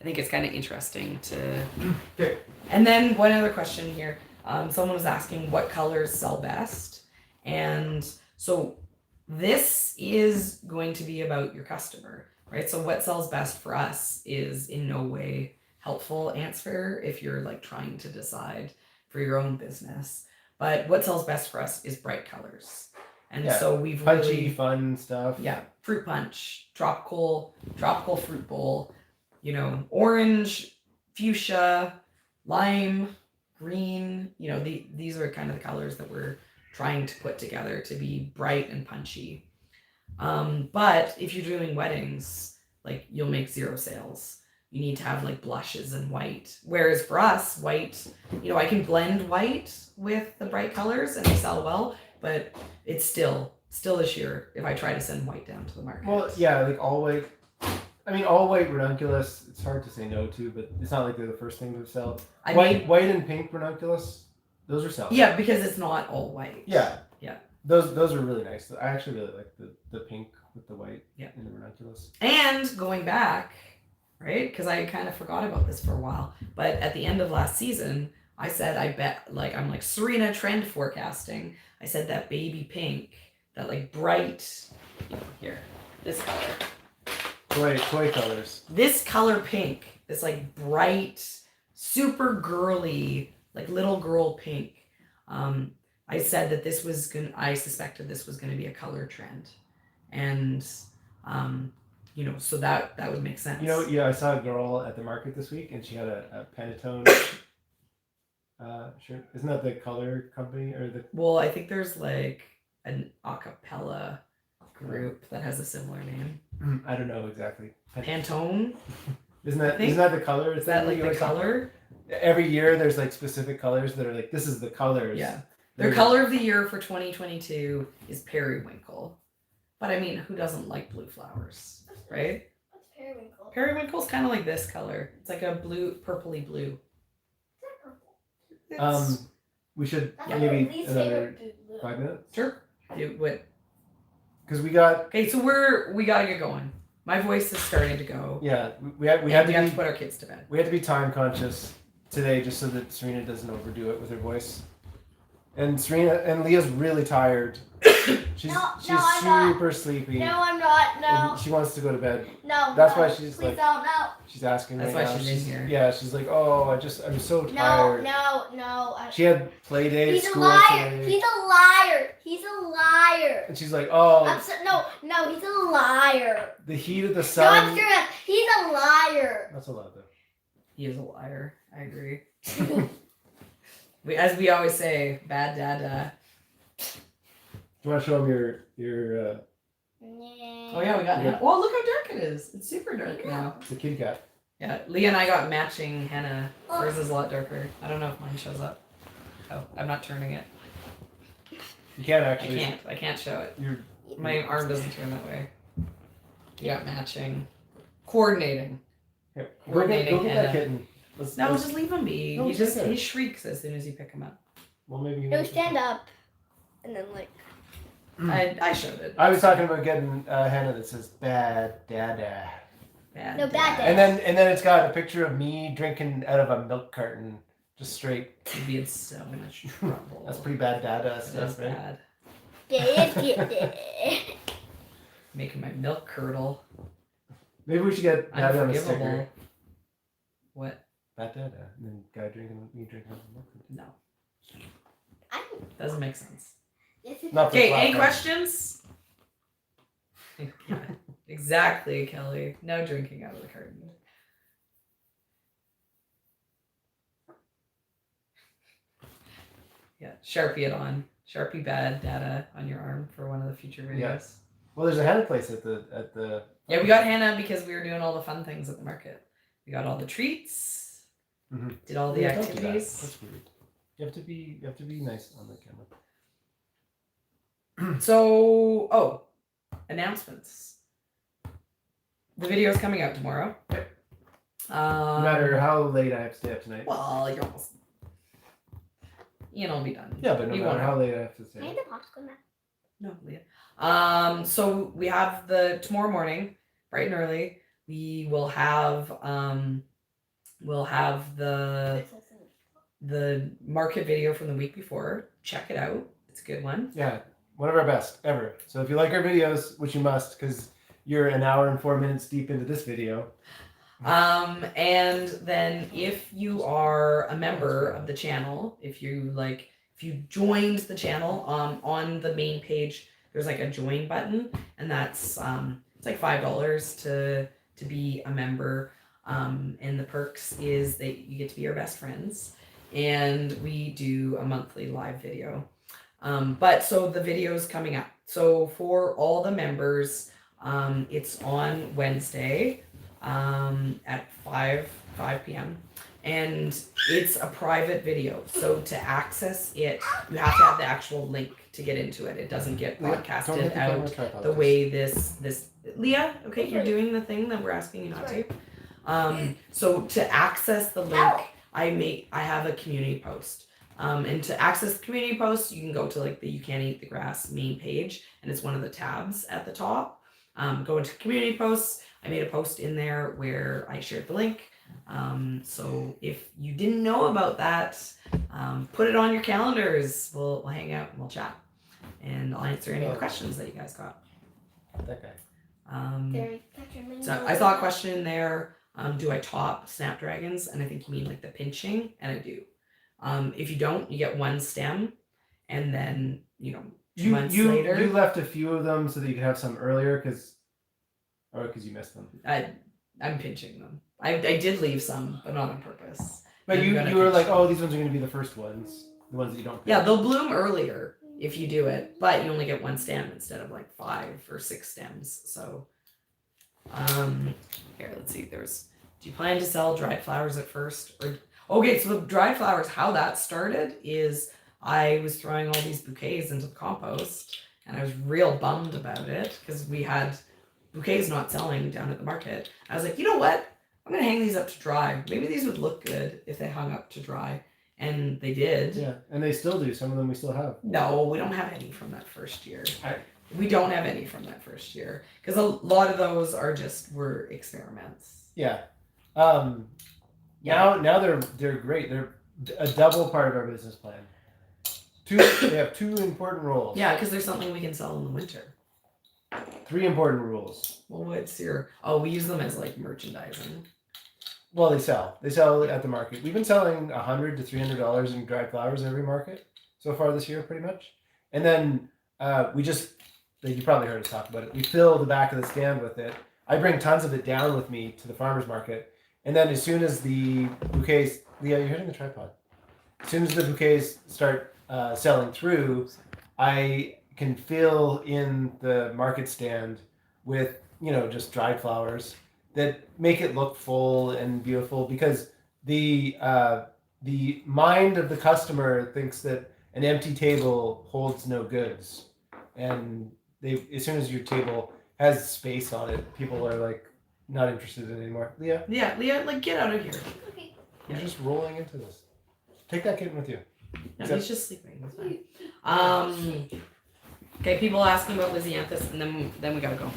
I think it's kind of interesting to. Okay. And then one other question here. Someone was asking what colors sell best, and so this is going to be about your customer, right? So what sells best for us is in no way helpful answer if you're like trying to decide for your own business. But what sells best for us is bright colors. And Yeah, so we've punchy, really fun stuff. yeah, fruit punch, tropical fruit bowl, orange, fuchsia, lime, green, these are kind of the colors that we're trying to put together to be bright and punchy. But if you're doing weddings, like you'll make 0 sales. You need to have like blushes and white. Whereas for us, white, I can blend white with the bright colors and they sell well, but it's still this year if I try to send white down to the market. Well, yeah, like all white. I mean, all white ranunculus. It's hard to say no to, but it's not like they're the first thing to sell. White and pink ranunculus. Those are selling. Yeah, because it's not all white. Yeah. Yeah. Those are really nice. I actually really like the pink with the white. Yeah. In the ranunculus. And going back, right? Because I kind of forgot about this for a while, but at the end of last season, I said I'm like Serina trend forecasting. I said that baby pink, that like bright, here, this color. Toy colors. This color pink, this like bright, super girly, like little girl pink. I said that I suspected this was gonna be a color trend, and so that would make sense. Yeah, I saw a girl at the market this week, and she had a Pantone shirt. Isn't that the color company or the? Well, I think there's like an a cappella group that has a similar name. I don't know exactly. Pantone. Isn't that the color? Is that like the color? Every year there's like specific colors that are like, this is the colors. Yeah. Their color of the year for 2022 is periwinkle. But I mean, who doesn't like blue flowers, right? What's periwinkle? Periwinkle's kind of like this color. It's like a blue, purpley blue. Is that purple? We should That's maybe my least another favorite blue. 5 minutes. Sure. Do what? Because we got. Okay, so we gotta get going. My voice is starting to go. Yeah, we have to put our kids to bed. We had to be time conscious today, just so that Serina doesn't overdo it with her voice. And Serina and Leah's really tired. She's super sleepy. No, I'm not. No. And she wants to go to bed. No. That's no, why she's please like. don't. No. She's asking That's right why now. she's in here. Yeah, she's like, oh, I'm so tired. No. She had play day at He's school a liar. today. He's a liar. He's a liar. And she's like, oh. No, he's a liar. The heat of the No, sun. I'm serious. He's a liar. That's a lot though. He is a liar. I agree. As we always say, bad dad. Do you want to show them your Oh yeah, we got henna. Oh, look how dark it is. It's super dark now. the Kit Kat. Yeah, Leah and I got matching henna. Hers is a lot darker. I don't know if mine shows up. Oh, I'm not turning it. You can't actually. I can't show it. You're, My arm doesn't turn that way. You got matching. Coordinating. Here, Coordinating go get henna. that kitten. Let's Just leave him be. No, He shrieks as soon as you pick him up. Well, maybe you No, stand up. And then I showed it. I was talking about getting henna that says "Bad Dada." Bad No, bad dad. And then it's got a picture of me drinking out of a milk carton, just straight. You'd be in so much trouble. That's pretty bad Dada That's stuff, right? bad. Making my milk curdle. Maybe we should get Dada on a sticker. Unforgivable. What? Bad Dada, and then guy drinking me drinking out of a milk carton. No. Doesn't make sense. Not for Okay, flat any part. questions? Yeah, exactly, Kelly. No drinking out of the carton. Yeah, Sharpie it on. Sharpie bad data on your arm for one of the future videos. Yes. Well, there's a henna place at the. Yeah, we got Hannah because we were doing all the fun things at the market. We got all the treats. Mhm. Did all the Yeah, don't do that. activities. That's weird. You have to be nice on the camera. So, announcements. The video is coming out tomorrow. No matter how late I have to stay up tonight. Well, you're almost. It'll be done. Yeah, but no You matter won't. how late I have to stay Can I up. get the popsicle now? No, Leah. So we have tomorrow morning, bright and early. We will have we'll have the market video from the week before. Check it out. It's a good one. Yeah, one of our best ever. So if you like our videos, which you must, because you're an hour and 4 minutes deep into this video. And then if you are a member of the channel, if you joined the channel, on the main page, there's like a join button, and that's it's like $5 to be a member. And the perks is that you get to be our best friends, and we do a monthly live video. But so the video is coming up. So for all the members, it's on Wednesday at 5 p.m. and it's a private video. So to access it, you have to have the actual link to get into it. It doesn't get broadcasted out the way this Leah, okay, you're doing the thing that we're asking you not to. So to access the link, I have a community post. And to access the community post, you can go to like the You Can't Eat the Grass main page, and it's one of the tabs at the top. Go into community posts. I made a post in there where I shared the link. So if you didn't know about that, put it on your calendars. We'll hang out and we'll chat, and I'll answer any questions that you guys got. That guy. So I saw a question in there. Do I top snapdragons? And I think you mean like the pinching, and I do. If you don't, you get one stem, and then 2 months later. You left a few of them so that you could have some earlier, because you missed them. I'm pinching them. I did leave some, but not on purpose. But you were like, oh, these ones are going to be the first ones, the ones that you don't pinch. Yeah, they'll bloom earlier if you do it, but you only get one stem instead of like 5 or 6 stems. So, here, let's see. Do you plan to sell dried flowers at first? Okay, so the dried flowers, how that started is I was throwing all these bouquets into the compost, and I was real bummed about it because we had bouquets not selling down at the market. I was like, you know what? I'm going to hang these up to dry. Maybe these would look good if they hung up to dry. And they did. Yeah, and they still do. Some of them we still have. No, we don't have any from that first year. We don't have any from that first year. Because a lot of those were experiments. Yeah. Now they're great. They're a double part of our business plan. They have 2 important roles. Yeah, because there's something we can sell in the winter. 3 important rules. Well, we use them as like merchandising. Well, they sell at the market. We've been selling $100 to $300 in dried flowers every market so far this year, pretty much. And then you probably heard us talk about it. We fill the back of the stand with it. I bring tons of it down with me to the farmer's market. And then as soon as the bouquets, Leah, you're hitting the tripod. As soon as the bouquets start selling through, I can fill in the market stand with, just dried flowers that make it look full and beautiful, because the mind of the customer thinks that an empty table holds no goods. And as soon as your table has space on it, people are like not interested in it anymore. Leah? Yeah, Leah, like get out of here. Okay. You're just rolling into this. Take that kitten with you. No, he's just sleeping. That's fine. Okay, people asking about Lysianthus, and then we gotta go.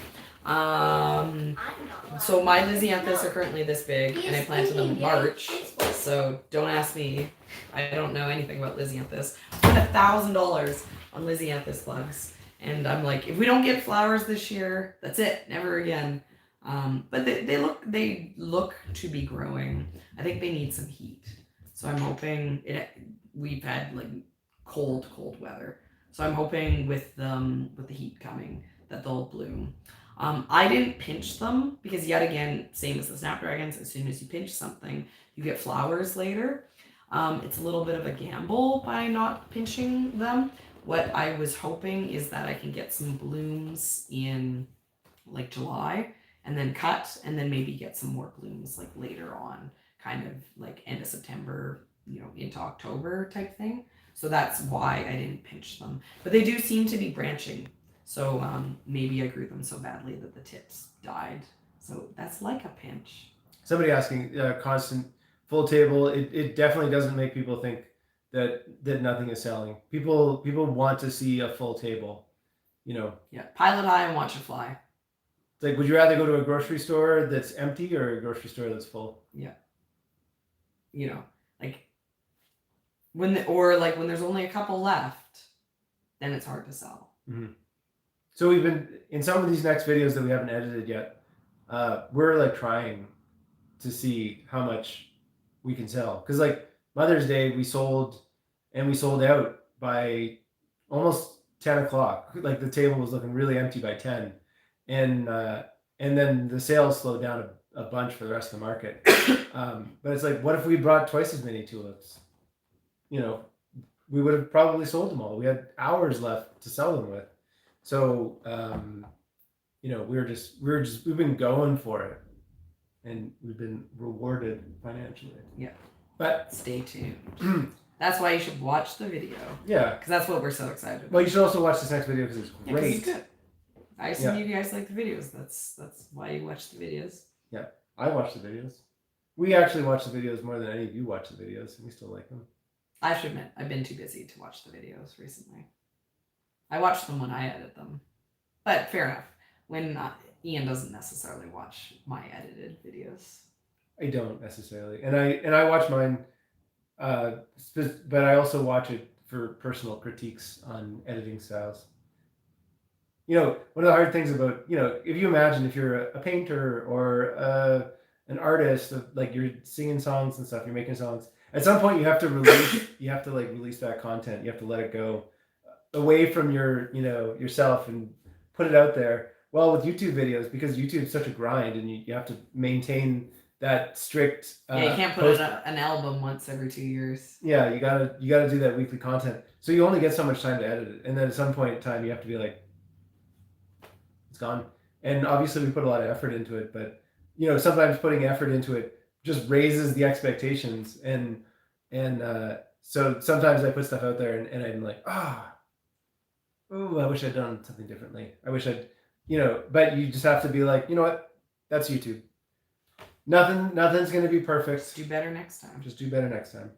So my Lysianthus are currently this big, and I planted them in March. So don't ask me. I don't know anything about Lysianthus. I spent $1,000 on Lysianthus plugs, and I'm like, if we don't get flowers this year, that's it, never again. But they look to be growing. I think they need some heat. So I'm hoping we've had like cold weather. So I'm hoping with the heat coming that they'll bloom. I didn't pinch them because, yet again, same as the snapdragons, as soon as you pinch something, you get flowers later. It's a little bit of a gamble by not pinching them. What I was hoping is that I can get some blooms in like July and then cut, and then maybe get some more blooms like later on, kind of like end of September, into October type thing. So that's why I didn't pinch them. But they do seem to be branching. So maybe I grew them so badly that the tips died. So that's like a pinch. Somebody asking, constant full table. It definitely doesn't make people think that nothing is selling. People want to see a full table. Yeah, pilot high and watch it fly. It's like, would you rather go to a grocery store that's empty or a grocery store that's full? Yeah. you know, like when there's only a couple left, then it's hard to sell. Mm-hmm. So we've been in some of these next videos that we haven't edited yet. We're like trying to see how much we can sell, because like Mother's Day we sold out by almost 10 o'clock. Like the table was looking really empty by 10, and then the sales slowed down a bunch for the rest of the market. But it's like, what if we brought twice as many tulips? You know, we would have probably sold them all. We had hours left to sell them with. So you know, we've been going for it, and we've been rewarded financially. Yeah. But stay tuned. That's why you should watch the video. Yeah. Because that's what we're so excited about. Well, you should also watch this next video because it's great. Yeah, 'cause it's good. I assume you guys like the videos. That's why you watch the videos. Yeah, I watch the videos. We actually watch the videos more than any of you watch the videos, and we still like them. I have to admit, I've been too busy to watch the videos recently. I watch them when I edit them. But fair enough. When Ian doesn't necessarily watch my edited videos. I don't necessarily. And I watch mine, but I also watch it for personal critiques on editing styles. You know, one of the hard things about, you know, if you imagine if you're a painter or an artist, like you're singing songs and stuff, you're making songs, at some point you have to release that content. You have to let it go away from yourself and put it out there. Well, with YouTube videos, because YouTube's such a grind and you have to maintain that strict. You can't put an album once every 2 years. Yeah, you gotta do that weekly content. So you only get so much time to edit it, and then at some point in time you have to be like, it's gone. And obviously we put a lot of effort into it, but you know, sometimes putting effort into it just raises the expectations, and so sometimes I put stuff out there and I'm like, I wish I'd done something differently. I wish I'd, you know, but you just have to be like, you know what, that's YouTube. Nothing's gonna be perfect. Just do better next time. Just do better next time.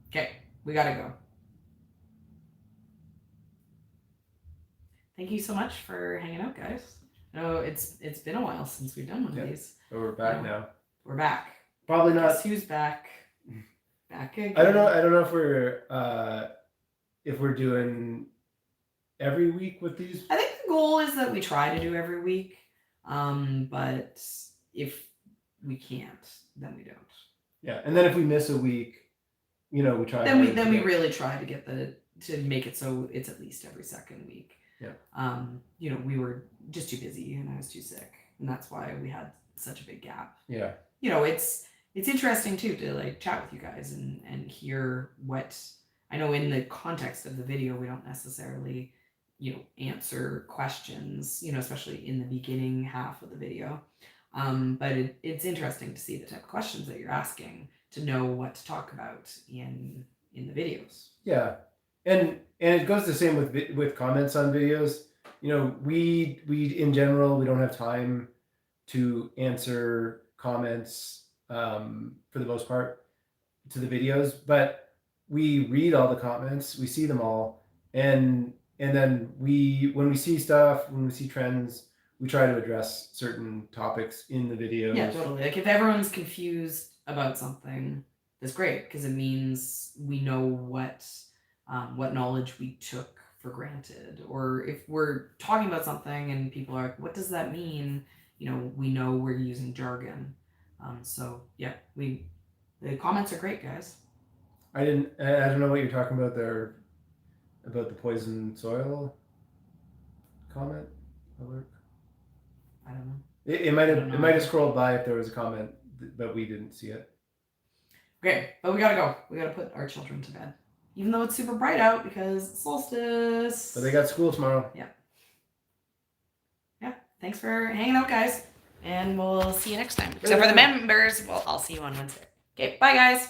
Okay, we gotta go. Thank you so much for hanging out, guys. No, it's been a while since we've done one of these. But we're back now. We're back. Probably not. Guess who's back? Back again. I don't know if we're doing every week with these. I think the goal is that we try to do every week. But if we can't, then we don't. Yeah, and then if we miss a week, you know, we try. Then we really try to get to make it so it's at least every second week. Yeah. You know, we were just too busy and I was too sick, and that's why we had such a big gap. Yeah. You know, it's interesting too to like chat with you guys and hear what I know in the context of the video. We don't necessarily, you know, answer questions, you know, especially in the beginning half of the video. But it's interesting to see the type of questions that you're asking to know what to talk about in the videos. Yeah. And it goes the same with comments on videos. You know, we in general, we don't have time to answer comments for the most part to the videos, but we read all the comments, we see them all, and then when we see stuff, when we see trends, we try to address certain topics in the videos. Yeah, totally. Like if everyone's confused about something, that's great because it means we know what knowledge we took for granted. Or if we're talking about something and people are like, what does that mean? You know, we know we're using jargon. So yeah, the comments are great, guys. I don't know what you're talking about there about the poison soil comment alert. I don't know. It might have scrolled by if there was a comment, but we didn't see it. Okay, but we gotta go. We gotta put our children to bed. Even though it's super bright out because it's solstice. But they got school tomorrow. Yeah. Yeah. Thanks for hanging out, guys. And we'll see you next time. Except for the members, well, I'll see you on Wednesday. Okay, bye, guys.